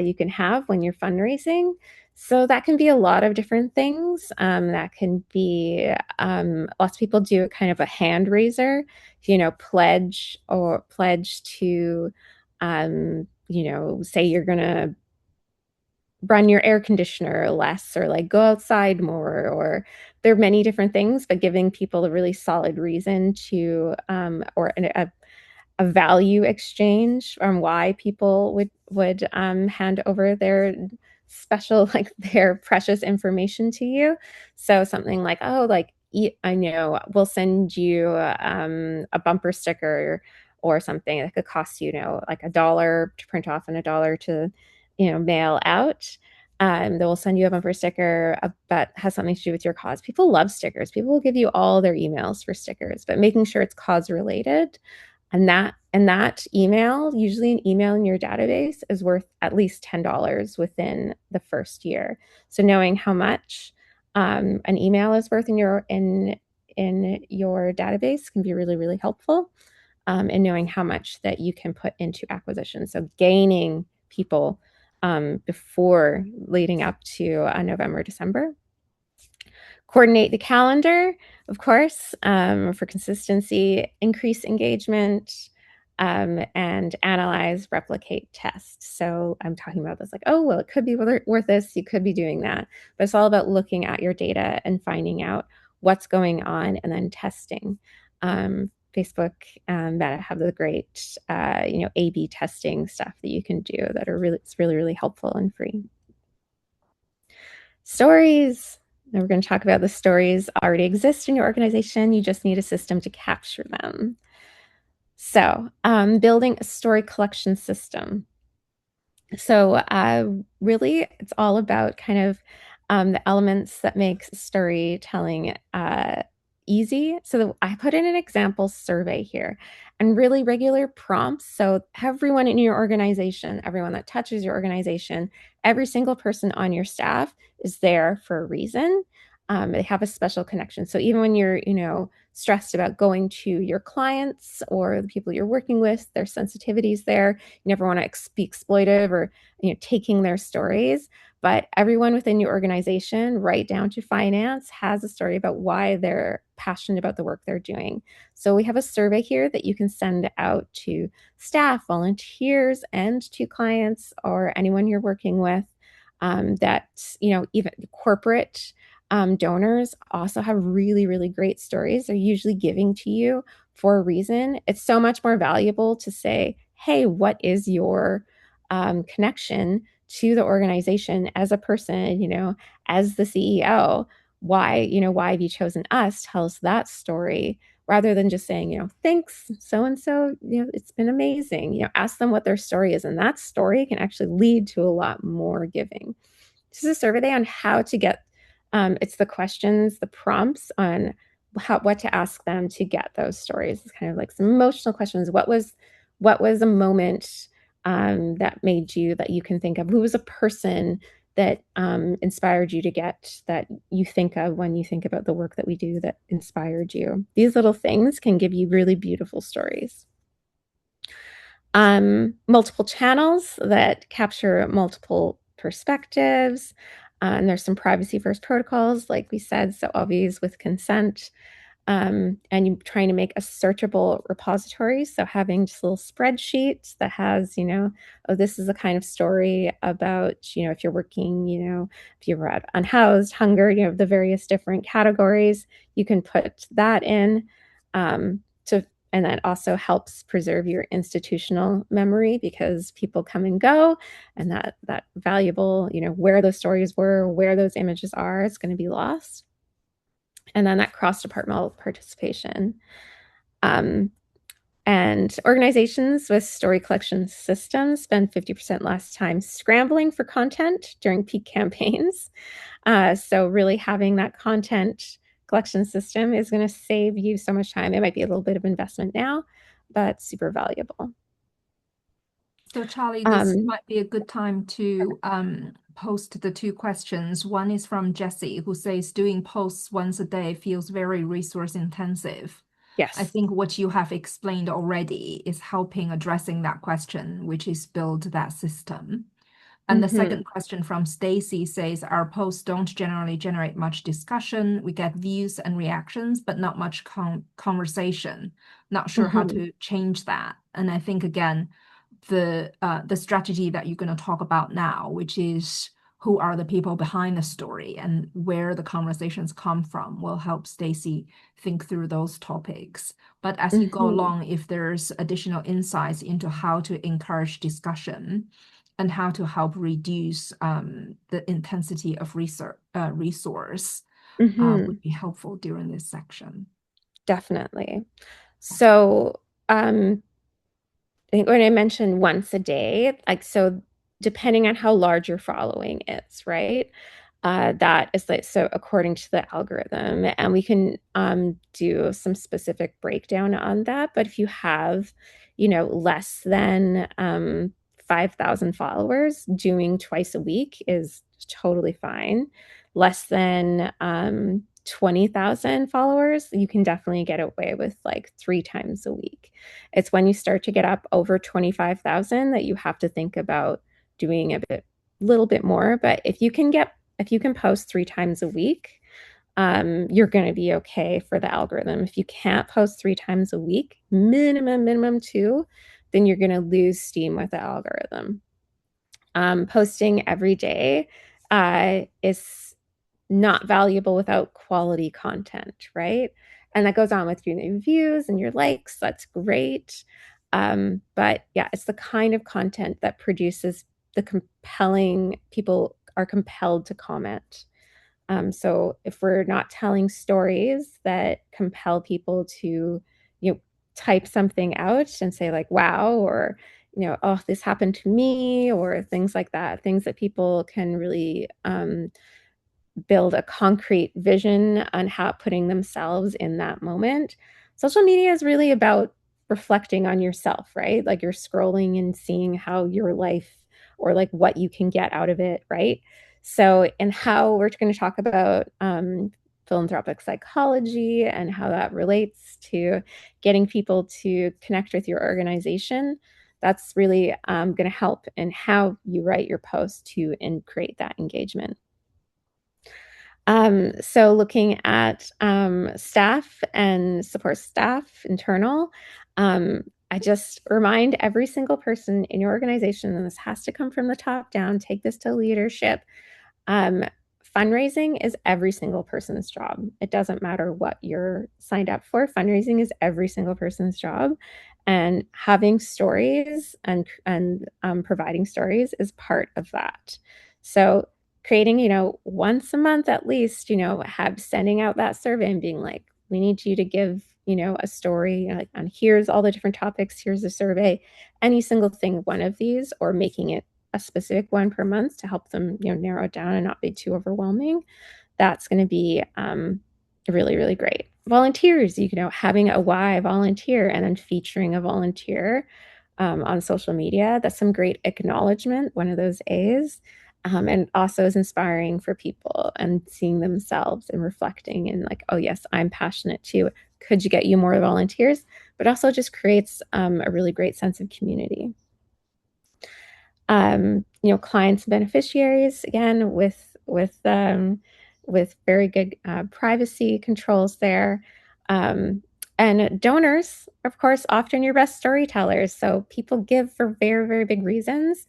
D: you can have when you're fundraising. So that can be a lot of different things. That can be, lots of people do kind of a hand raiser, pledge to, say you're going to run your air conditioner less, or like go outside more, or there are many different things, but giving people a really solid reason to, or a value exchange on why people would hand over their special, like their precious information to you. So something like, oh, like, I know we'll send you a bumper sticker or something that could cost you, like $1 to print off and $1 to, mail out. They will send you a bumper sticker that has something to do with your cause. People love stickers. People will give you all their emails for stickers, but making sure it's cause related. And that email, usually an email in your database, is worth at least $10 within the first year. So knowing how much an email is worth in your database can be really, really helpful. And knowing how much that you can put into acquisition. So gaining people before leading up to November, December. Coordinate the calendar, of course, for consistency, increase engagement, and analyze, replicate, test. So I'm talking about this like, oh, well, it could be worth this. You could be doing that. But it's all about looking at your data and finding out what's going on and then testing. Facebook and Meta have the great, A/B testing stuff that you can do that it's really, really helpful and free. Stories. Now we're going to talk about the stories already exist in your organization. You just need a system to capture them. So building a story collection system. So really, it's all about kind of the elements that make storytelling easy. So I put in an example survey here, and really regular prompts. So everyone in your organization, everyone that touches your organization, every single person on your staff is there for a reason. They have a special connection. So even when you're, stressed about going to your clients or the people you're working with, their sensitivities there, you never want to be exploitive or, taking their stories. But everyone within your organization, right down to finance, has a story about why they're passionate about the work they're doing. So we have a survey here that you can send out to staff, volunteers, and to clients or anyone you're working with. That, even corporate donors also have really, really great stories. They're usually giving to you for a reason. It's so much more valuable to say, hey, what is your connection to the organization as a person, as the CEO? Why have you chosen us? Tell us that story, rather than just saying, thanks, so-and-so, it's been amazing. Ask them what their story is, and that story can actually lead to a lot more giving. This is a survey on how to get, it's the questions, the prompts on what to ask them to get those stories. It's kind of like some emotional questions. What was a moment that you can think of? Who was a person that inspired you to get, that you think of when you think about the work that we do that inspired you. These little things can give you really beautiful stories. Multiple channels that capture multiple perspectives. And there's some privacy first protocols, like we said, so always with consent. And you're trying to make a searchable repository. So having just a little spreadsheet that has, oh, this is the kind of story about, if you're working, if you're unhoused, hunger, the various different categories, you can put that in and that also helps preserve your institutional memory, because people come and go, and that valuable, where those stories were, where those images are, it's going to be lost. And then that cross-departmental participation. And organizations with story collection systems spend 50% less time scrambling for content during peak campaigns. So really having that content collection system is going to save you so much time. It might be a little bit of investment now, but super valuable.
B: So Charlie, this might be a good time to post the two questions. One is from Jessie, who says doing posts once a day feels very resource intensive.
D: Yes.
B: I think what you have explained already is helping addressing that question, which is build that system. And the second question from Stacy says, our posts don't generally generate much discussion. We get views and reactions, but not much conversation. Not sure how to change that. And I think, again, the strategy that you're going to talk about now, which is who are the people behind the story and where the conversations come from, will help Stacy think through those topics. But as you go along, if there's additional insights into how to encourage discussion and how to help reduce the intensity of resource would be helpful during this section.
D: Definitely. So I think when I mentioned once a day, so depending on how large your following is, right? That is so according to the algorithm, and we can do some specific breakdown on that. But if you have, less than 5,000 followers, doing twice a week is totally fine. Less than 20,000 followers, you can definitely get away with like 3 times a week. It's when you start to get up over 25,000 that you have to think about doing a little bit more. But if you can post 3 times a week, you're going to be okay for the algorithm. If you can't post 3 times a week, minimum 2, then you're going to lose steam with the algorithm. Posting every day is not valuable without quality content, right? And that goes on with your views and your likes. That's great. But yeah, it's the kind of content that produces the compelling, people are compelled to comment. So if we're not telling stories that compel people to, type something out and say like, wow, or, oh, this happened to me, or things like that, things that people can really build a concrete vision on how putting themselves in that moment. Social media is really about reflecting on yourself, right? Like you're scrolling and seeing how your life or like what you can get out of it, right? So, and how we're going to talk about philanthropic psychology and how that relates to getting people to connect with your organization. That's really going to help in how you write your post to create that engagement. So looking at staff and support staff, internal, I just remind every single person in your organization, and this has to come from the top down, take this to leadership. Fundraising is every single person's job. It doesn't matter what you're signed up for. Fundraising is every single person's job. And having stories and providing stories is part of that. So creating, once a month at least, sending out that survey and being like, we need you to give, a story, and here's all the different topics, here's the survey, any single thing, one of these, or making it a specific one per month to help them, narrow it down and not be too overwhelming. That's going to be really, really great. Volunteers, having a why volunteer and then featuring a volunteer on social media. That's some great acknowledgement, one of those A's. and also is inspiring for people and seeing themselves and reflecting and like, oh yes, I'm passionate too. Could you get you more volunteers? But also just creates a really great sense of community. Clients and beneficiaries, again, with very good privacy controls there. And donors, of course, often your best storytellers. So people give for very, very big reasons.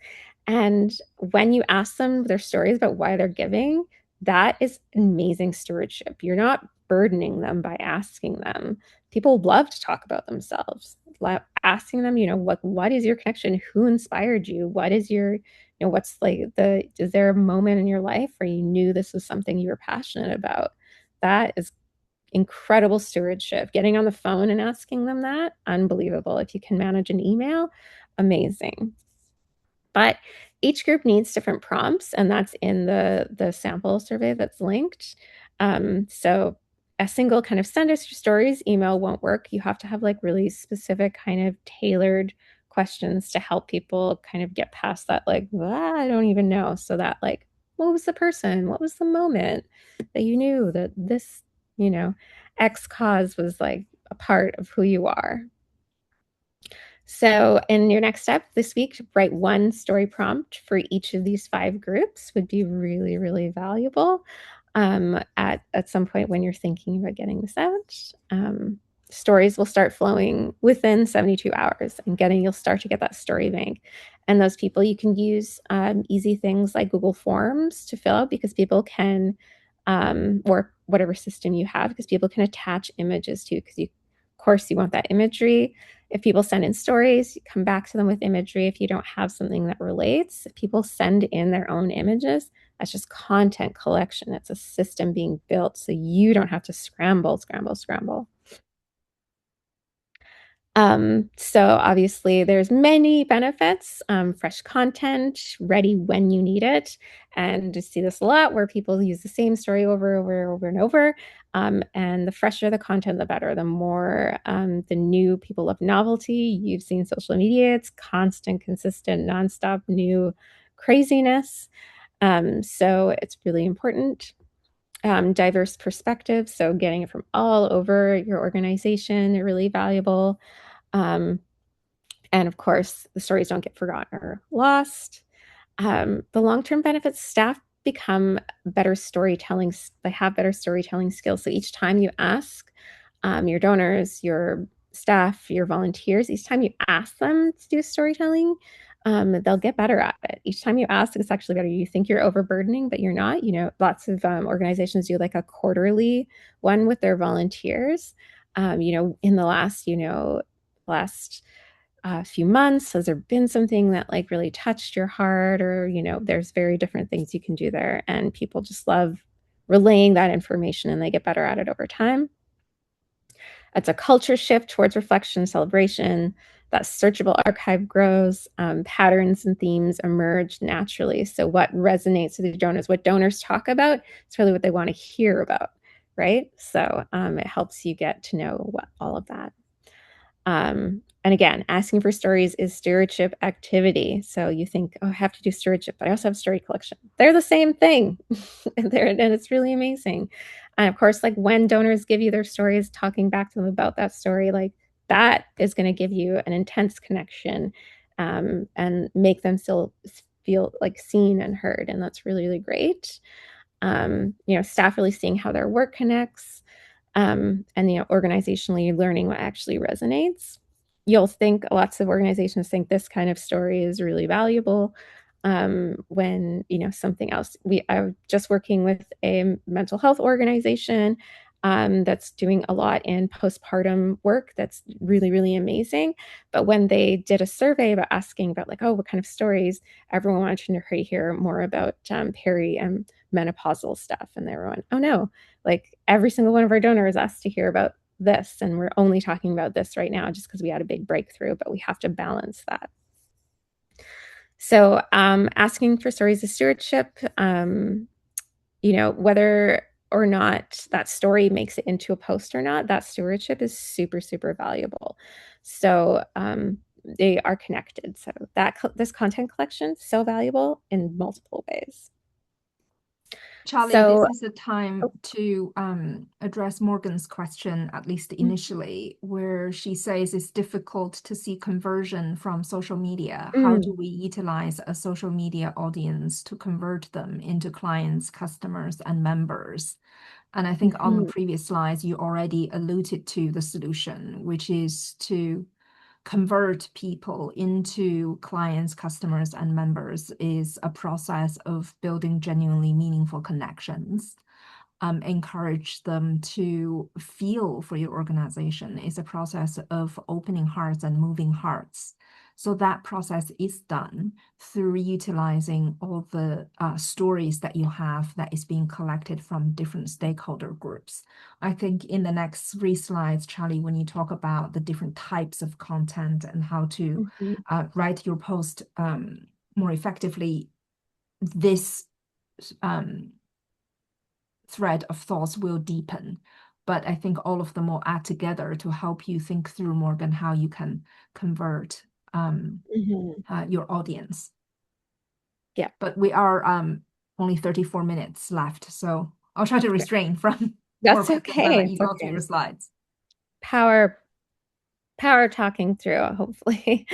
D: And when you ask them their stories about why they're giving, that is amazing stewardship. You're not burdening them by asking them. People love to talk about themselves. Asking them, what is your connection? Who inspired you? What is your, what's like is there a moment in your life where you knew this was something you were passionate about? That is incredible stewardship. Getting on the phone and asking them that, unbelievable. If you can manage an email, amazing. But each group needs different prompts, and that's in the sample survey that's linked. So a single kind of send us your stories email won't work. You have to have like really specific kind of tailored questions to help people kind of get past that, like, I don't even know. So that like, what was the person? What was the moment that you knew that this, X cause was like a part of who you are? So in your next step this week, write one story prompt for each of these 5 groups would be really, really valuable at some point when you're thinking about getting this out. Stories will start flowing within 72 hours and you'll start to get that story bank. And those people, you can use easy things like Google Forms to fill out because people can, or whatever system you have, because people can attach images too, because of course you want that imagery. If people send in stories, you come back to them with imagery. If you don't have something that relates, if people send in their own images, that's just content collection. It's a system being built so you don't have to scramble. So obviously there's many benefits, fresh content, ready when you need it. And you see this a lot where people use the same story over and over. And the fresher the content, the better. The more the new people love novelty. You've seen social media, it's constant, consistent, nonstop new craziness. So it's really important. Diverse perspectives. So getting it from all over your organization are really valuable. And of course, the stories don't get forgotten or lost. The long-term benefits, staff become better storytelling. They have better storytelling skills. So each time you ask your donors, your staff, your volunteers, each time you ask them to do storytelling, they'll get better at it. Each time you ask, it's actually better. You think you're overburdening, but you're not. Lots of organizations do like a quarterly one with their volunteers. In the last few months, has there been something that like really touched your heart? Or there's very different things you can do there, and people just love relaying that information and they get better at it over time. It's a culture shift towards reflection and celebration. That searchable archive grows, patterns and themes emerge naturally. So what resonates with the donors, what donors talk about, it's really what they want to hear about, right? So it helps you get to know all of that. And again, asking for stories is stewardship activity. So you think, oh, I have to do stewardship, but I also have story collection. They're the same thing. and it's really amazing. And of course, like when donors give you their stories, talking back to them about that story, like that is going to give you an intense connection and make them still feel like seen and heard. And that's really, really great. Staff really seeing how their work connects and, organizationally learning what actually resonates. You'll think lots of organizations think this kind of story is really valuable when something else. I'm just working with a mental health organization that's doing a lot in postpartum work. That's really, really amazing. But when they did a survey about asking about like, oh, what kind of stories, everyone wanted to hear more about peri and menopausal stuff, and they were going, oh no, like every single one of our donors asked to hear about this, and we're only talking about this right now just because we had a big breakthrough, but we have to balance that. So asking for stories of stewardship, whether or not that story makes it into a post or not, that stewardship is super, super valuable. So they are connected. So that this content collection is so valuable in multiple ways.
B: Charlie,
D: So-
B: this is the time to address Morgan's question, at least initially, where she says it's difficult to see conversion from social media. How do we utilize a social media audience to convert them into clients, customers, and members? And I think on the previous slides, you already alluded to the solution, which is to convert people into clients, customers, and members is a process of building genuinely meaningful connections. Encourage them to feel for your organization is a process of opening hearts and moving hearts. So that process is done through utilizing all the stories that you have that is being collected from different stakeholder groups. I think in the next 3 slides, Charlie, when you talk about the different types of content and how to write your post more effectively, this thread of thoughts will deepen. But I think all of them will add together to help you think through, Morgan, how you can convert your audience.
D: Yeah.
B: But we are only 34 minutes left, so I'll try to restrain from
D: That's
B: more
D: okay.
B: let you go to your slides.
D: Power talking through, hopefully.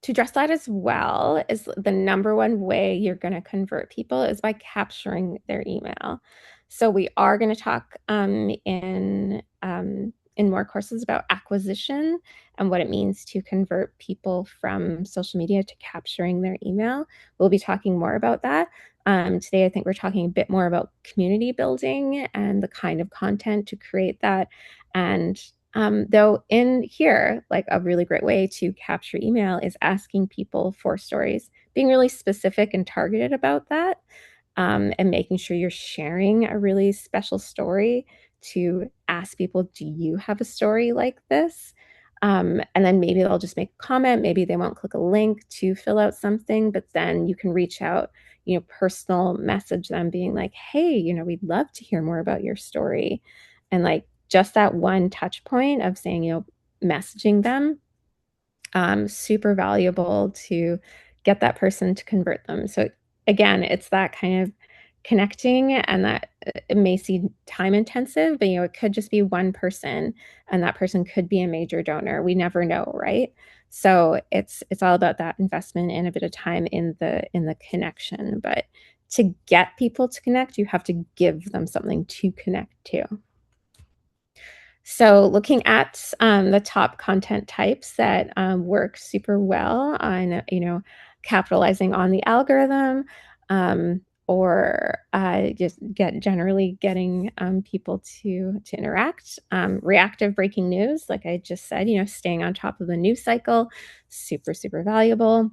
D: To address that as well, is the number one way you're going to convert people is by capturing their email. So we are going to talk in more courses about acquisition and what it means to convert people from social media to capturing their email. We'll be talking more about that. Today, I think we're talking a bit more about community building and the kind of content to create that. And though in here, like a really great way to capture email is asking people for stories, being really specific and targeted about that, and making sure you're sharing a really special story to ask people, do you have a story like this? And then maybe they'll just make a comment. Maybe they won't click a link to fill out something, but then you can reach out, personal message them being like, hey, we'd love to hear more about your story. And like just that one touch point of saying, messaging them, super valuable to get that person to convert them. So again, it's that kind of connecting, and that it may seem time intensive, but it could just be one person, and that person could be a major donor. We never know, right? So it's all about that investment and a bit of time in the connection. But to get people to connect, you have to give them something to connect to. So looking at the top content types that work super well on, capitalizing on the algorithm, or just generally getting people to interact. Reactive breaking news, like I just said, staying on top of the news cycle, super, super valuable.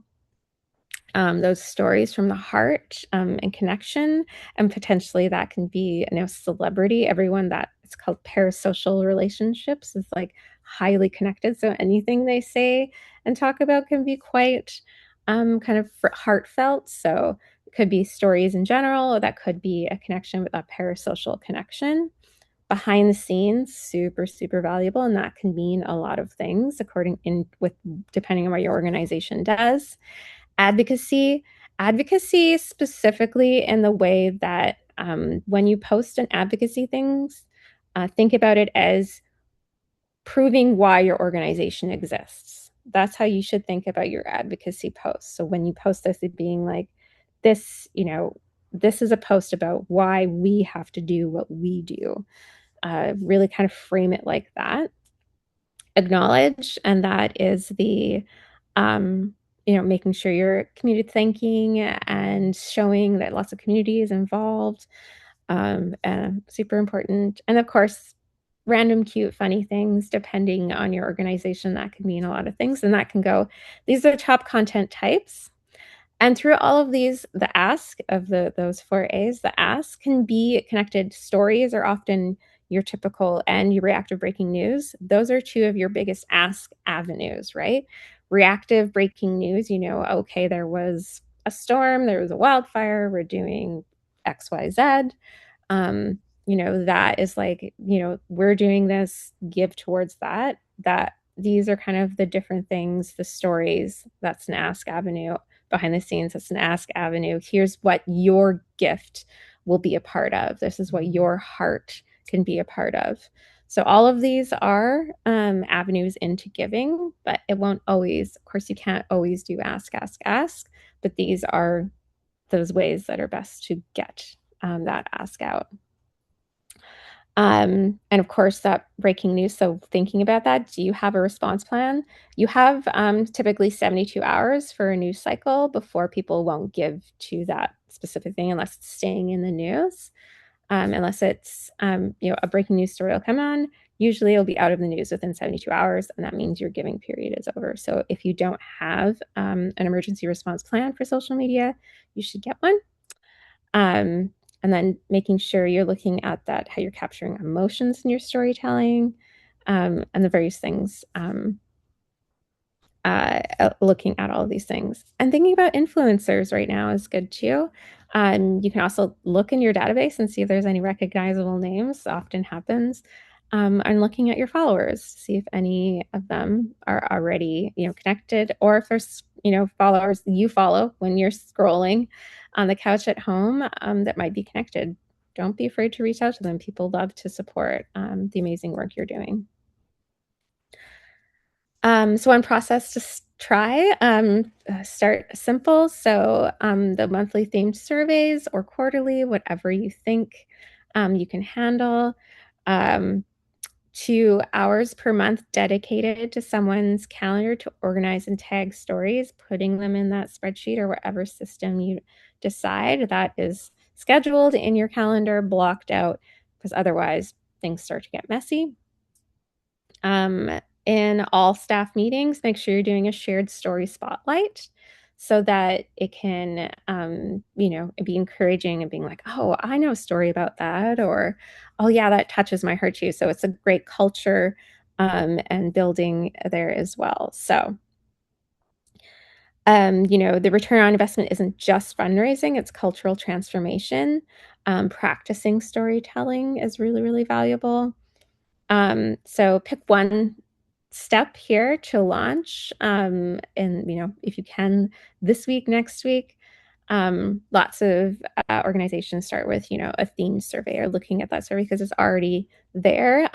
D: Those stories from the heart and connection, and potentially that can be celebrity. Everyone that it's called parasocial relationships is like highly connected. So anything they say and talk about can be quite kind of heartfelt. So it could be stories in general, or that could be a connection with a parasocial connection. Behind the scenes, super, super valuable, and that can mean a lot of things depending on what your organization does. Advocacy specifically in the way that when you post an advocacy things, think about it as proving why your organization exists. That's how you should think about your advocacy posts. So when you post this, it being like this, this is a post about why we have to do what we do. Really kind of frame it like that. Acknowledge, and that is the making sure you're community thanking and showing that lots of community is involved. Super important. And of course, random, cute, funny things, depending on your organization, that could mean a lot of things. And that can go, these are top content types. And through all of these, the ask of those 4 A's, the ask can be connected. Stories are often your typical, and your reactive breaking news. Those are 2 of your biggest ask avenues, right? Reactive breaking news, okay, there was a storm, there was a wildfire, we're doing XYZ. That is like, we're doing this, give towards that. that these are kind of the different things, the stories. That's an Ask Avenue. Behind the scenes, that's an Ask Avenue. Here's what your gift will be a part of. This is what your heart can be a part of. So all of these are avenues into giving, but it won't always, of course, you can't always do ask, but these are those ways that are best to get that ask out. And of course, that breaking news. So thinking about that, do you have a response plan? You have typically 72 hours for a news cycle before people won't give to that specific thing unless it's staying in the news. Unless it's a breaking news story will come on. Usually it'll be out of the news within 72 hours, and that means your giving period is over. So if you don't have an emergency response plan for social media, you should get one. And then making sure you're looking at that, how you're capturing emotions in your storytelling, and the various things, looking at all of these things. And thinking about influencers right now is good too. You can also look in your database and see if there's any recognizable names. Often happens. And looking at your followers, see if any of them are already, connected, or if there's, followers you follow when you're scrolling on the couch at home that might be connected. Don't be afraid to reach out to them. People love to support the amazing work you're doing. So one process to try, start simple. So the monthly themed surveys or quarterly, whatever you think you can handle. 2 hours per month dedicated to someone's calendar to organize and tag stories, putting them in that spreadsheet or whatever system you decide that is scheduled in your calendar, blocked out, because otherwise things start to get messy. In all staff meetings, make sure you're doing a shared story spotlight so that it can, be encouraging and being like, oh, I know a story about that, or, oh yeah, that touches my heart too. So it's a great culture and building there as well. So, the return on investment isn't just fundraising, it's cultural transformation. Practicing storytelling is really, really valuable. So pick one step here to launch. And, if you can this week, next week, lots of organizations start with, a themed survey or looking at that survey because it's already there.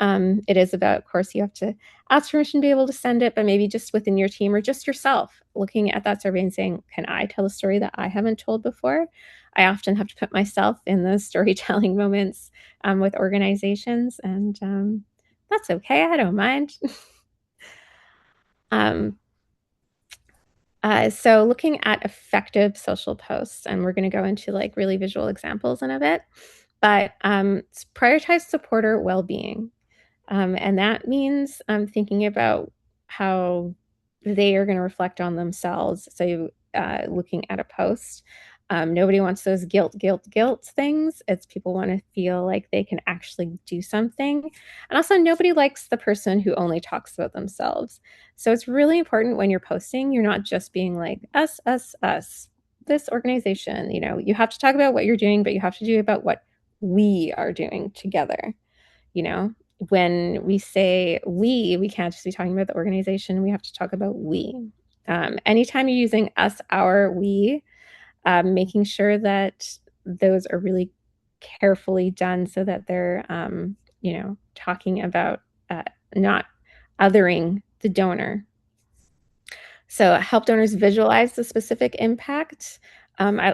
D: It is about, of course, you have to ask permission to be able to send it, but maybe just within your team or just yourself looking at that survey and saying, can I tell a story that I haven't told before? I often have to put myself in those storytelling moments with organizations, and that's okay. I don't mind. So looking at effective social posts, and we're going to go into like really visual examples in a bit, but prioritize supporter well-being. And that means thinking about how they are going to reflect on themselves. So looking at a post, nobody wants those guilt things. It's people want to feel like they can actually do something. And also nobody likes the person who only talks about themselves. So it's really important when you're posting, you're not just being like us, this organization. You have to talk about what you're doing, but you have to do about what we are doing together. When we say we can't just be talking about the organization. We have to talk about we. Anytime you're using us, our, we, making sure that those are really carefully done so that they're, talking about not othering the donor. So help donors visualize the specific impact.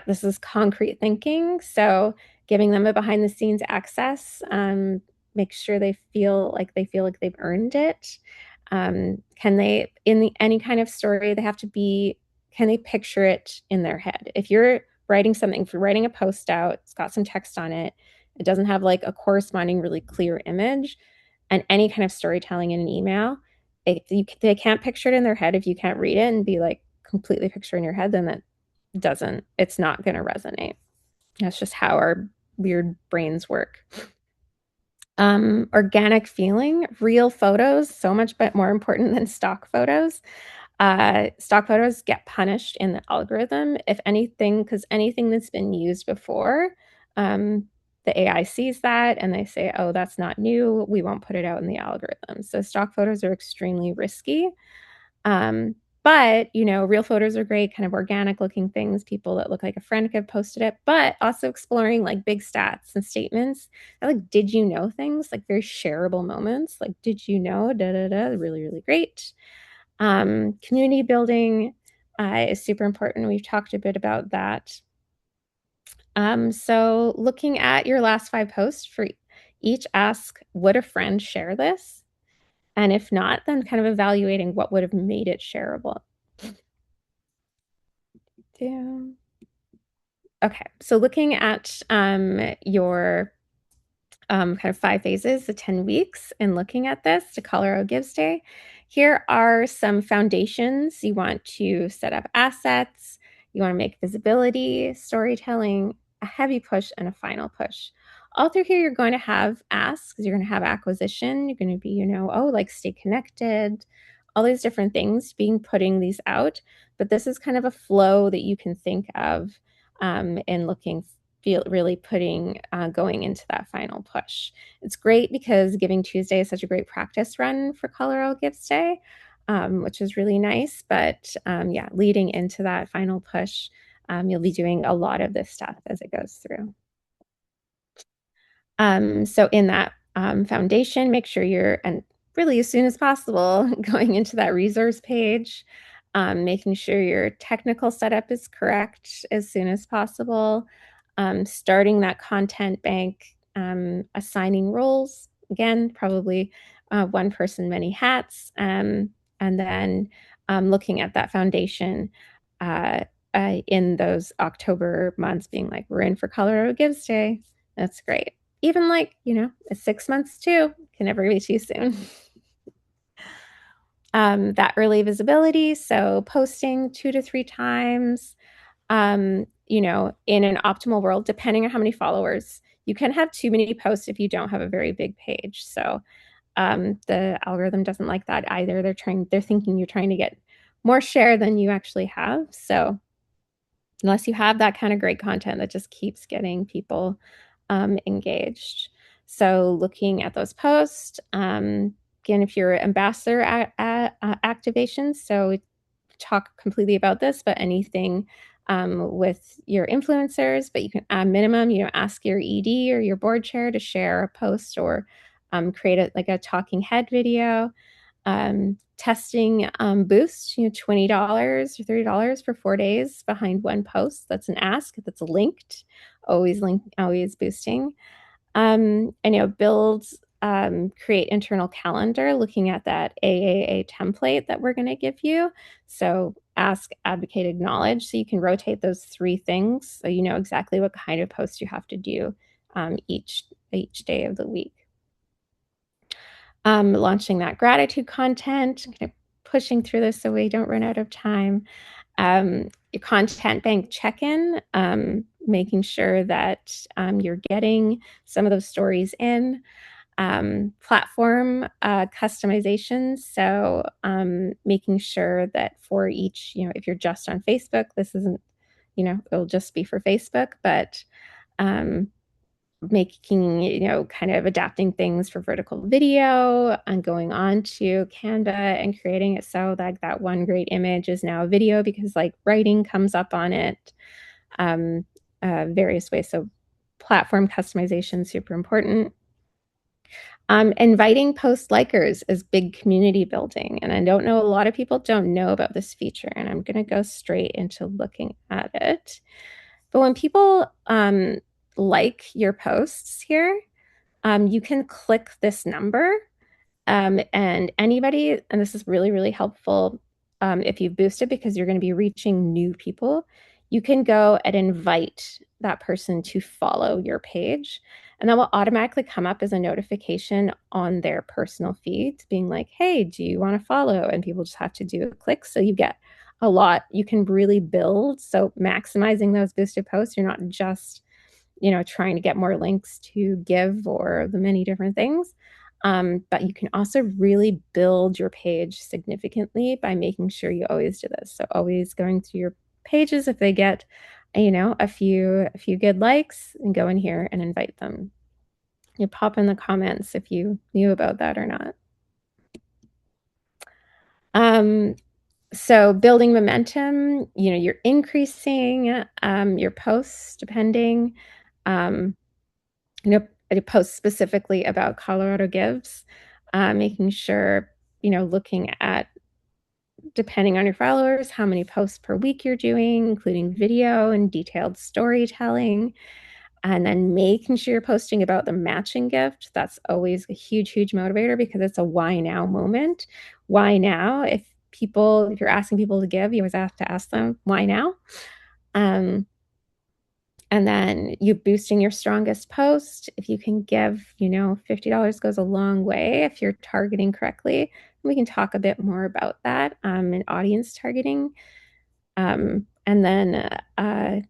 D: This is concrete thinking. So giving them a behind the scenes access, make sure they feel like they've earned it. Can they, in any kind of story, can they picture it in their head? If you're writing something, if you're writing a post out, it's got some text on it, it doesn't have like a corresponding really clear image, and any kind of storytelling in an email, they can't picture it in their head. If you can't read it and be like completely picture in your head, then it's not going to resonate. That's just how our weird brains work. Organic feeling, real photos, so much more important than stock photos. Stock photos get punished in the algorithm, if anything, because anything that's been used before, the AI sees that and they say, oh, that's not new, we won't put it out in the algorithm. So stock photos are extremely risky. But, you know, real photos are great, kind of organic looking things, people that look like a friend could have posted it, but also exploring like big stats and statements, like, did you know things, like very shareable moments, like, did you know, really, really great. Community building is super important. We've talked a bit about that. So looking at your last 5 posts, for each ask, would a friend share this? And if not, then kind of evaluating what would have made it shareable. Okay, so looking at your kind of 5 phases, the 10 weeks, and looking at this to Colorado Gives Day, here are some foundations. You want to set up assets, you want to make visibility, storytelling, a heavy push, and a final push. All through here, you're going to have asks, you're going to have acquisition, you're going to be, you know, oh, like stay connected, all these different things putting these out. But this is kind of a flow that you can think of in looking, really putting, going into that final push. It's great because Giving Tuesday is such a great practice run for Colorado Gives Day, which is really nice. But yeah, leading into that final push, you'll be doing a lot of this stuff as it goes through. So in that foundation, make sure you're, and really as soon as possible, going into that resource page, making sure your technical setup is correct as soon as possible, starting that content bank, assigning roles, again, probably one person, many hats, and then looking at that foundation in those October months, being like, we're in for Colorado Gives Day. That's great. Even like, you know, 6 months too, can never be too soon. That early visibility, so posting 2 to 3 times, you know, in an optimal world, depending on how many followers. You can have too many posts if you don't have a very big page. So the algorithm doesn't like that either. They're thinking you're trying to get more share than you actually have. So unless you have that kind of great content that just keeps getting people engaged. So looking at those posts, again, if you're ambassador activations, so we talk completely about this, but anything with your influencers, but you can add minimum, you know, ask your ED or your board chair to share a post or create a talking head video. Testing boost, you know, $20 or $30 for 4 days behind one post. That's an ask. That's linked, always boosting. And, you know, build, create internal calendar, looking at that AAA template that we're going to give you. So ask, advocate, acknowledge. So you can rotate those 3 things. So you know exactly what kind of post you have to do each day of the week. Launching that gratitude content, kind of pushing through this so we don't run out of time. Your content bank check-in, making sure that you're getting some of those stories in. Platform customizations, so making sure that for each, you know, if you're just on Facebook, this isn't, you know, it'll just be for Facebook, but making, you know, kind of adapting things for vertical video and going on to Canva and creating it so that that one great image is now a video because like writing comes up on it, various ways. So platform customization, super important. Inviting post likers is big community building. And I don't know, a lot of people don't know about this feature, and I'm going to go straight into looking at it. But when people like your posts here, you can click this number, and anybody, and this is really, really helpful if you boost it because you're going to be reaching new people, you can go and invite that person to follow your page. And that will automatically come up as a notification on their personal feed, being like, hey, do you want to follow? And people just have to do a click. So you get a lot. You can really build. So maximizing those boosted posts, you're not just, you know, trying to get more links to give or the many different things. But you can also really build your page significantly by making sure you always do this. So always going through your pages, if they get a few good likes, and go in here and invite them. You pop in the comments if you knew about that or not. So building momentum, you're increasing your posts depending, I post specifically about Colorado Gives, making sure, looking at, depending on your followers, how many posts per week you're doing, including video and detailed storytelling, and then making sure you're posting about the matching gift. That's always a huge, huge motivator, because it's a why now moment. Why now? If you're asking people to give, you always have to ask them, why now? And then you boosting your strongest post. If you can give, $50 goes a long way if you're targeting correctly. We can talk a bit more about that in audience targeting. And then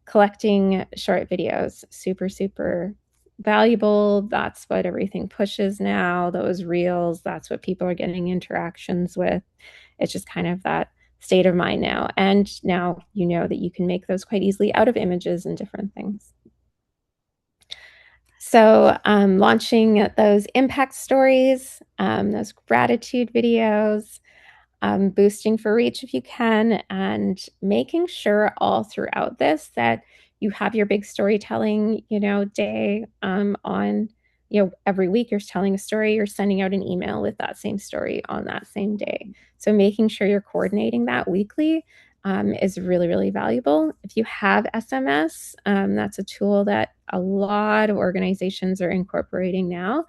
D: collecting short videos, super, super valuable. That's what everything pushes now. Those reels, that's what people are getting interactions with. It's just kind of that state of mind now. And now you know that you can make those quite easily out of images and different things. So launching those impact stories, those gratitude videos, boosting for reach if you can, and making sure all throughout this that you have your big storytelling, day on, every week you're telling a story, you're sending out an email with that same story on that same day. So making sure you're coordinating that weekly is really, really valuable. If you have SMS, that's a tool that a lot of organizations are incorporating now.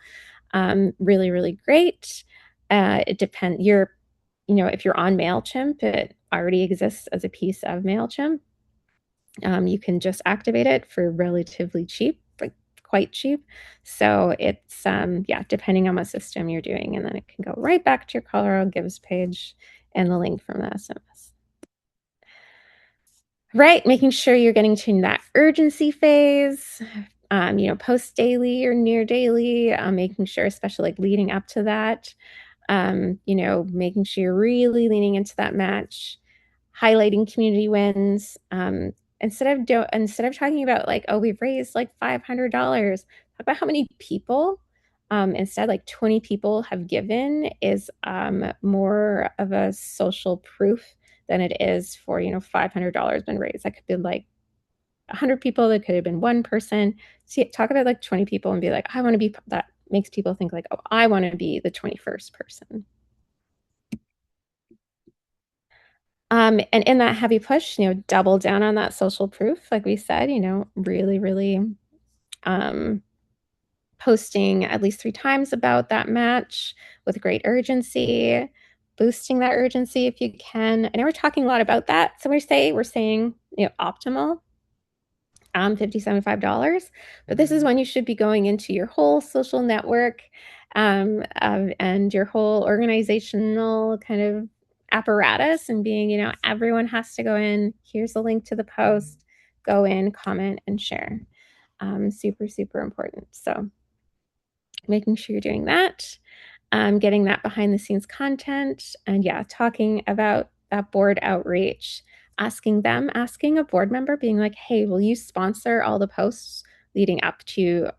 D: Really, really great. It depends. If you're on MailChimp, it already exists as a piece of MailChimp. You can just activate it for relatively cheap, like quite cheap. So it's, depending on what system you're doing, and then it can go right back to your Colorado Gives page and the link from the SMS. Right, making sure you're getting to that urgency phase, post daily or near daily, making sure, especially like leading up to that, making sure you're really leaning into that match, highlighting community wins. Instead of talking about like, oh, we've raised like $500, talk about how many people. Instead, like 20 people have given is more of a social proof than it is for, $500 been raised. That could be like 100 people, that could have been one person. See, talk about like 20 people and be like, I want to be, that makes people think like, oh, I want to be the 21st person. And in that heavy push, double down on that social proof, like we said, really, really posting at least 3 times about that match with great urgency, boosting that urgency if you can. I know we're talking a lot about that. So we're saying, optimal, $50, $75, but this is when you should be going into your whole social network and your whole organizational kind of apparatus and being, everyone has to go in. Here's the link to the post. Go in, comment, and share. Super, super important. So making sure you're doing that, getting that behind the scenes content, and talking about that board outreach, asking a board member, being like, hey, will you sponsor all the posts leading up to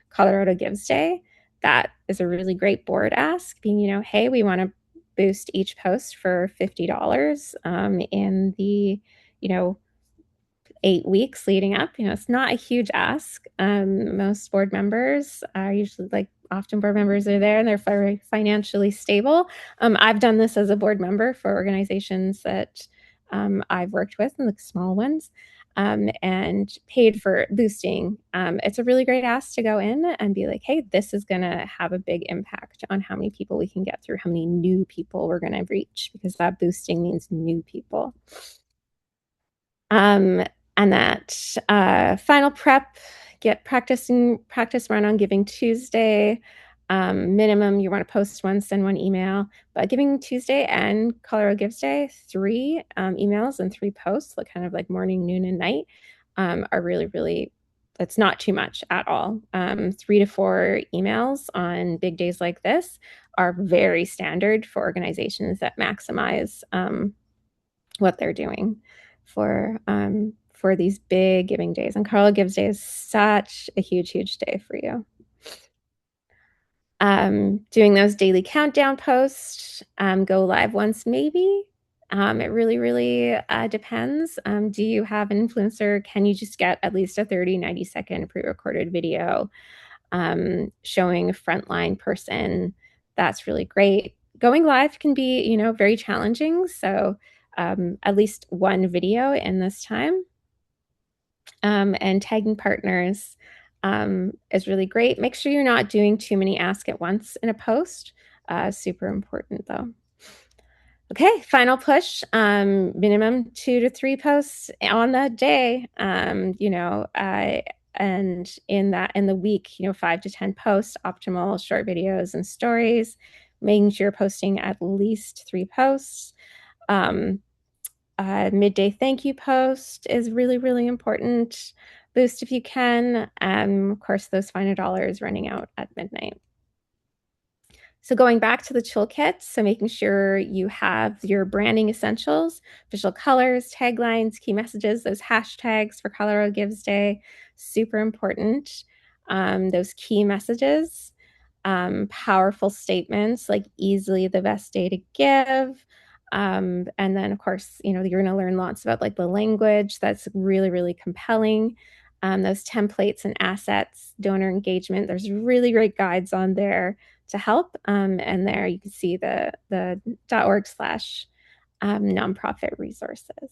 D: Colorado Gives Day? That is a really great board ask, being, hey, we want to boost each post for $50 in the, 8 weeks leading up. It's not a huge ask. Most board members are usually often board members are there and they're very financially stable. I've done this as a board member for organizations that I've worked with, and the small ones, and paid for boosting. It's a really great ask to go in and be like, hey, this is going to have a big impact on how many people we can get through, how many new people we're going to reach, because that boosting means new people. And that final prep, practice run on Giving Tuesday. Minimum, you want to post one, send one email. But Giving Tuesday and Colorado Gives Day, 3 emails and 3 posts, kind of like morning, noon, and night, are really, really, that's not too much at all. 3 to 4 emails on big days like this are very standard for organizations that maximize what they're doing for for these big giving days. And Colorado Gives Day is such a huge, huge day for you. Doing those daily countdown posts, go live once maybe. It really, really depends. Do you have an influencer? Can you just get at least a 30, 90-second pre-recorded video showing a frontline person? That's really great. Going live can be, you know, very challenging. So at least one video in this time. And tagging partners is really great. Make sure you're not doing too many ask at once in a post. Super important though. Okay, final push. Minimum 2 to 3 posts on that day. You know, and in the week, you know, 5 to 10 posts, optimal short videos and stories. Making sure you're posting at least 3 posts. Midday thank you post is really, really important. Boost if you can. Of course, those final dollars running out at midnight. So going back to the toolkit, so making sure you have your branding essentials, visual colors, taglines, key messages, those hashtags for Colorado Gives Day, super important. Those key messages, powerful statements like easily the best day to give. And then of course, you know, you're going to learn lots about like the language that's really, really compelling. Those templates and assets, donor engagement, there's really great guides on there to help. And there you can see the .org/nonprofit resources.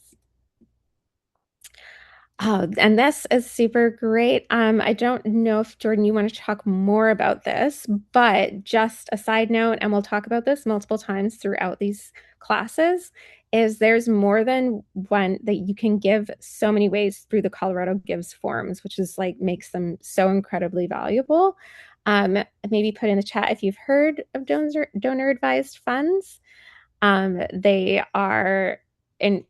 D: Oh, and this is super great. I don't know if Jordan, you want to talk more about this, but just a side note, and we'll talk about this multiple times throughout these classes, is there's more than one that you can give so many ways through the Colorado Gives forms, which is like makes them so incredibly valuable. Maybe put in the chat if you've heard of donor advised funds. They are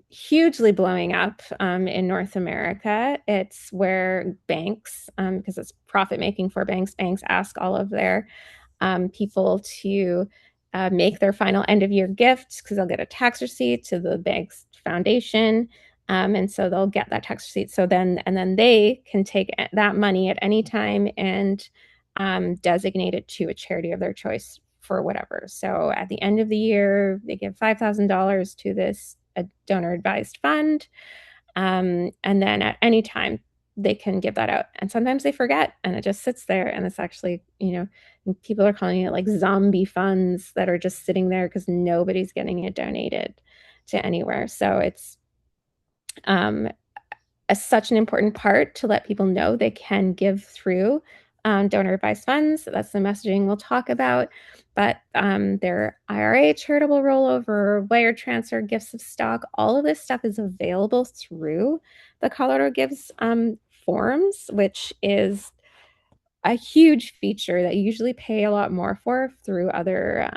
D: hugely blowing up in North America. It's where banks, because it's profit making for banks, ask all of their people to make their final end of year gifts because they'll get a tax receipt to the bank's foundation. And so they'll get that tax receipt. So then they can take that money at any time and designate it to a charity of their choice for whatever. So at the end of the year, they give $5,000 to this a donor advised fund. And then at any time, they can give that out. And sometimes they forget and it just sits there. And it's actually, you know, people are calling it like zombie funds that are just sitting there because nobody's getting it donated to anywhere. So it's such an important part to let people know they can give through donor advised funds. That's the messaging we'll talk about. But their IRA, charitable rollover, wire transfer, gifts of stock, all of this stuff is available through the Colorado Gives forms, which is a huge feature that you usually pay a lot more for through other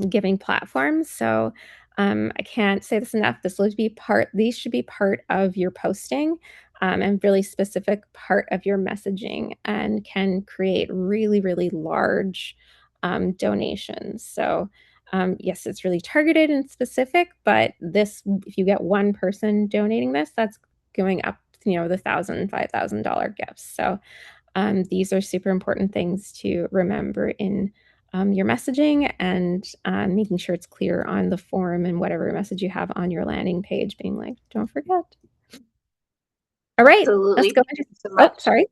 D: giving platforms. So I can't say this enough. These should be part of your posting and really specific part of your messaging and can create really, really large donations. So yes, it's really targeted and specific, but if you get one person donating this, that's going up, you know, the $1,000, $5,000 gifts. So these are super important things to remember in your messaging and making sure it's clear on the form and whatever message you have on your landing page, being like, don't forget. All right,
A: Absolutely.
D: let's go into,
A: so much.
D: sorry.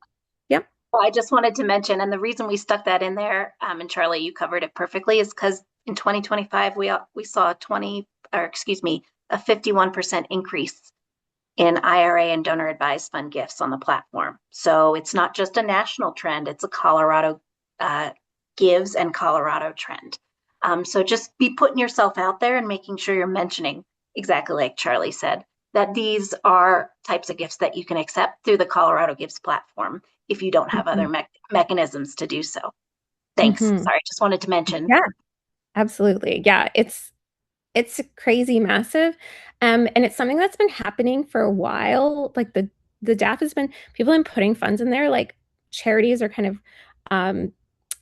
D: Yeah.
A: Well, I just wanted to mention, and the reason we stuck that in there, and Charlie, you covered it perfectly, is because in 2025 we saw a 51% increase in IRA and donor advised fund gifts on the platform. So it's not just a national trend; it's a Colorado Gives and Colorado trend. So just be putting yourself out there and making sure you're mentioning, exactly like Charlie said, that these are types of gifts that you can accept through the Colorado Gives platform if you don't have other mechanisms to do so. Thanks. Sorry, just wanted to mention.
D: Yeah, absolutely. Yeah, it's crazy massive. And it's something that's been happening for a while. Like the DAF has been, people have been putting funds in there, like charities are kind of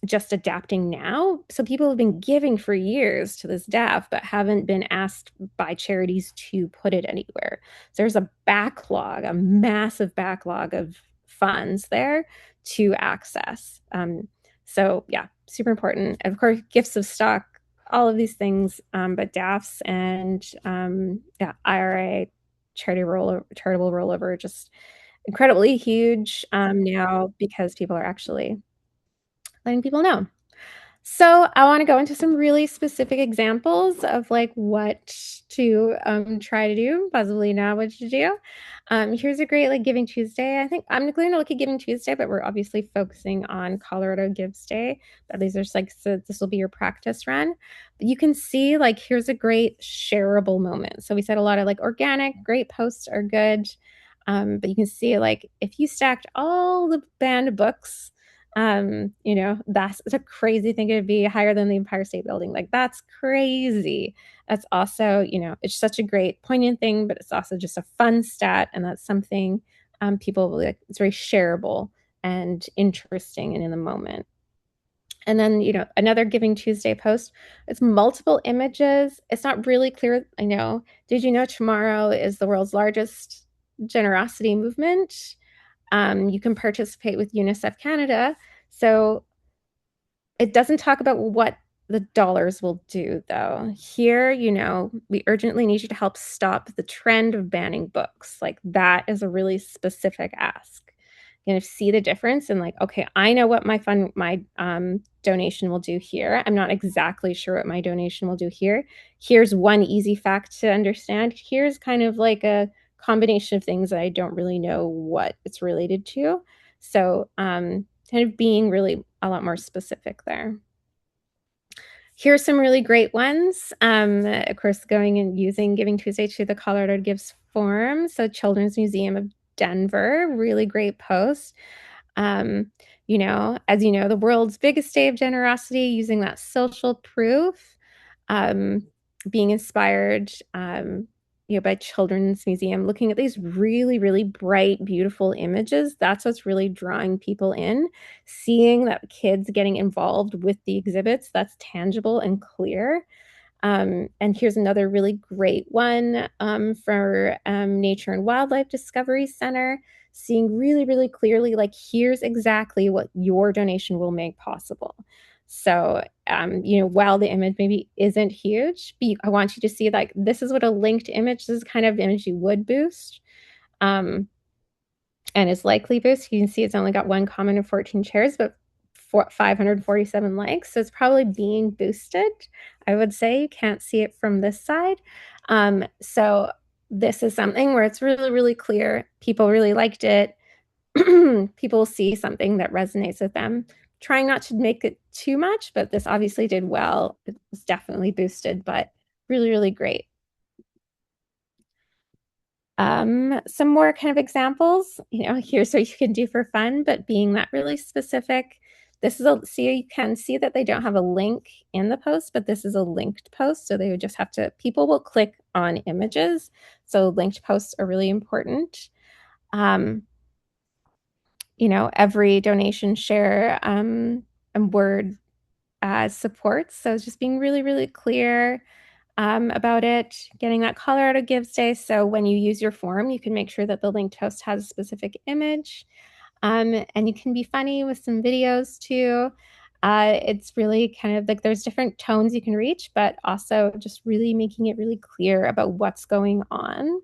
D: just adapting now. So people have been giving for years to this DAF, but haven't been asked by charities to put it anywhere. So there's a backlog, a massive backlog of funds there to access. So yeah, super important. And of course, gifts of stock, all of these things, but DAFs and yeah, IRA, charitable rollover, just incredibly huge now because people are actually letting people know. So I want to go into some really specific examples of like what to try to do, possibly not what to do. Here's a great like Giving Tuesday. I think I'm going to look at Giving Tuesday, but we're obviously focusing on Colorado Gives Day. But these are like, so this will be your practice run. But you can see like, here's a great shareable moment. So we said a lot of like organic, great posts are good. But you can see like, if you stacked all the banned books, you know, that's a crazy thing to be higher than the Empire State Building. Like that's crazy. That's also, you know, it's such a great poignant thing, but it's also just a fun stat. And that's something people will like, it's very shareable and interesting and in the moment. And then, you know, another Giving Tuesday post, it's multiple images. It's not really clear. I know. Did you know tomorrow is the world's largest generosity movement? You can participate with UNICEF Canada. So it doesn't talk about what the dollars will do, though. Here, you know, we urgently need you to help stop the trend of banning books. Like that is a really specific ask. You're gonna see the difference and like, okay, I know what my donation will do here. I'm not exactly sure what my donation will do here. Here's one easy fact to understand. Here's kind of like a combination of things that I don't really know what it's related to. So kind of being really a lot more specific there. Here's some really great ones. Of course, going and using Giving Tuesday to the Colorado Gives Forum. So Children's Museum of Denver, really great post. You know, as you know, the world's biggest day of generosity, using that social proof, being inspired, you know, by Children's Museum, looking at these really, really bright, beautiful images. That's what's really drawing people in. Seeing that kids getting involved with the exhibits, that's tangible and clear. And here's another really great one for Nature and Wildlife Discovery Center, seeing really, really clearly, like, here's exactly what your donation will make possible. So, you know, while the image maybe isn't huge, but I want you to see like, this is what a linked image, this is kind of image you would boost. And it's likely boost. You can see it's only got 1 comment and 14 shares, but 547 likes. So it's probably being boosted. I would say you can't see it from this side. So this is something where it's really, really clear. People really liked it. People see something that resonates with them. Trying not to make it too much, but this obviously did well. It was definitely boosted, but really, really great. Some more kind of examples, you know, here's what you can do for fun, but being that really specific. This is so you can see that they don't have a link in the post, but this is a linked post. So they would just have to, people will click on images. So linked posts are really important. You know, every donation, share, and word supports. So just being really, really clear about it, getting that Colorado Gives Day. So when you use your form, you can make sure that the linked post has a specific image. And you can be funny with some videos too. It's really kind of like there's different tones you can reach, but also just really making it really clear about what's going on.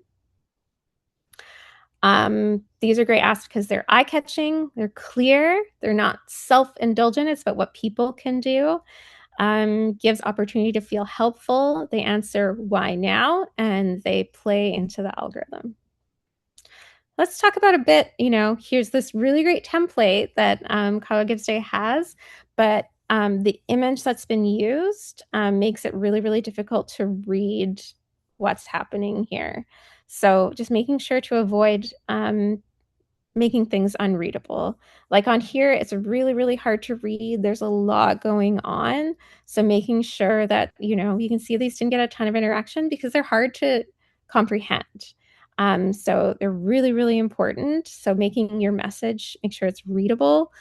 D: These are great asks because they're eye-catching, they're clear, they're not self-indulgent, it's about what people can do. Gives opportunity to feel helpful. They answer why now, and they play into the algorithm. Let's talk about a bit, you know, here's this really great template that Colorado Gives Day has, but the image that's been used makes it really, really difficult to read what's happening here. So just making sure to avoid making things unreadable. Like on here, it's really, really hard to read. There's a lot going on. So making sure that, you know, you can see these didn't get a ton of interaction because they're hard to comprehend. So they're really, really important. So making your message, make sure it's readable,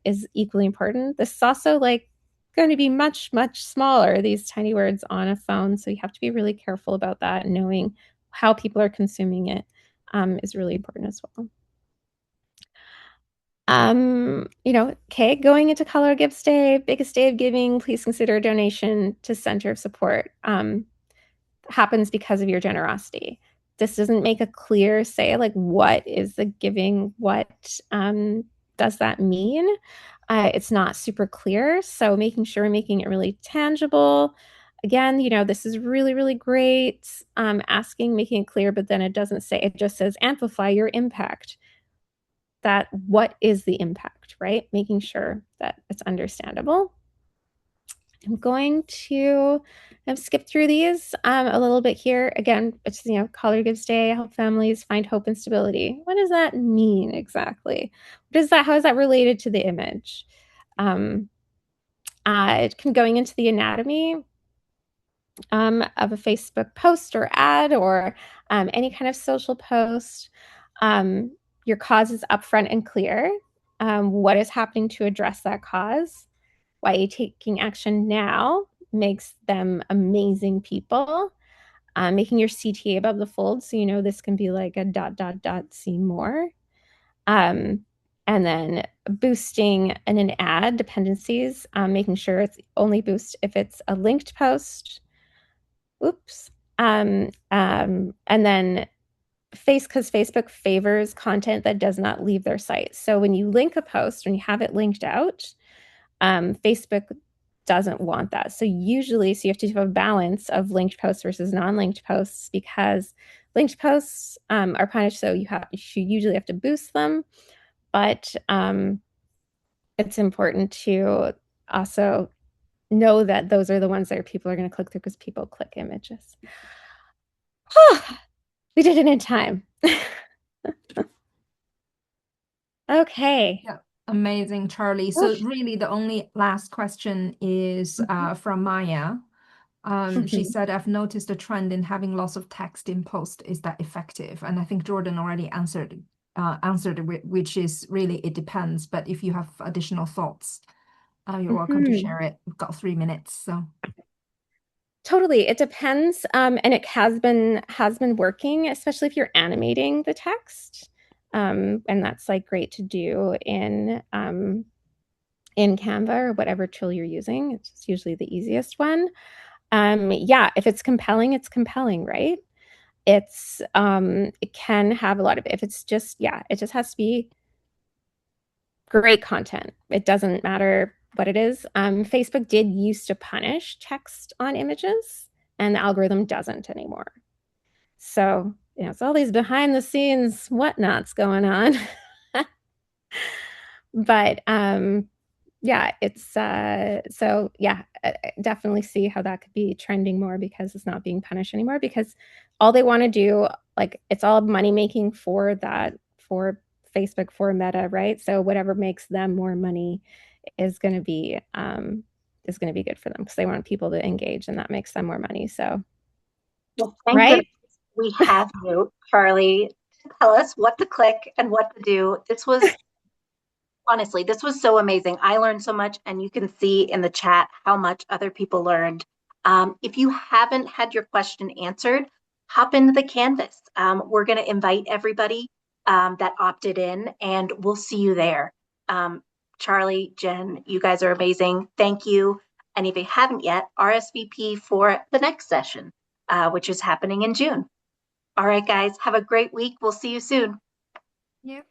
D: is equally important. This is also like going to be much, much smaller, these tiny words on a phone. So you have to be really careful about that. And knowing how people are consuming it is really important as well. Okay, going into Colorado Gives Day, biggest day of giving, please consider a donation to Center of Support. Happens because of your generosity. This doesn't make a clear say, like, what is the giving? What does that mean? It's not super clear. So making it really tangible. Again, this is really, really great. Making it clear, but then it doesn't say, it just says amplify your impact. That what is the impact, right? Making sure that it's understandable. I'm going to skip through these a little bit here. Again, it's, Colorado Gives Day, help families find hope and stability. What does that mean exactly? How is that related to the image? Going into the anatomy of a Facebook post or ad or any kind of social post. Your cause is upfront and clear. What is happening to address that cause? Why are you taking action now makes them amazing people. Making your CTA above the fold, so this can be like a ... see more. And then boosting in an ad dependencies, making sure it's only boost if it's a linked post. Oops. And then because Facebook favors content that does not leave their site. So when you link a post, when you have it linked out, Facebook doesn't want that. So you have to have a balance of linked posts versus non-linked posts, because linked posts are punished. So you usually have to boost them, but it's important to also know that those are the ones that people are going to click through, because people click images. We did it in time. Okay.
B: Yeah, amazing, Charlie. So really the only last question is from Maya. She said, I've noticed a trend in having lots of text in post. Is that effective? And I think Jordan already answered which is really, it depends. But if you have additional thoughts, you're welcome to share it. We've got 3 minutes, so.
D: Totally, it depends, and it has been working, especially if you're animating the text, and that's like great to do in Canva or whatever tool you're using. It's usually the easiest one. If it's compelling, right? It can have a lot of, if it's just, it just has to be great content. It doesn't matter what it is. Facebook did used to punish text on images, and the algorithm doesn't anymore. So, it's all these behind the scenes whatnots going on. But it's definitely see how that could be trending more, because it's not being punished anymore, because all they want to do, like, it's all money making for Facebook, for Meta, right? So whatever makes them more money is going to be good for them, because they want people to engage, and that makes them more money. So,
A: well, thank goodness we have you, Charlie, to tell us what to click and what to do. Honestly, this was so amazing. I learned so much, and you can see in the chat how much other people learned. If you haven't had your question answered, hop into the Canvas. We're going to invite everybody that opted in, and we'll see you there. Charlie, Jen, you guys are amazing. Thank you. And if you haven't yet, RSVP for the next session, which is happening in June. All right, guys, have a great week. We'll see you soon.
B: Yeah.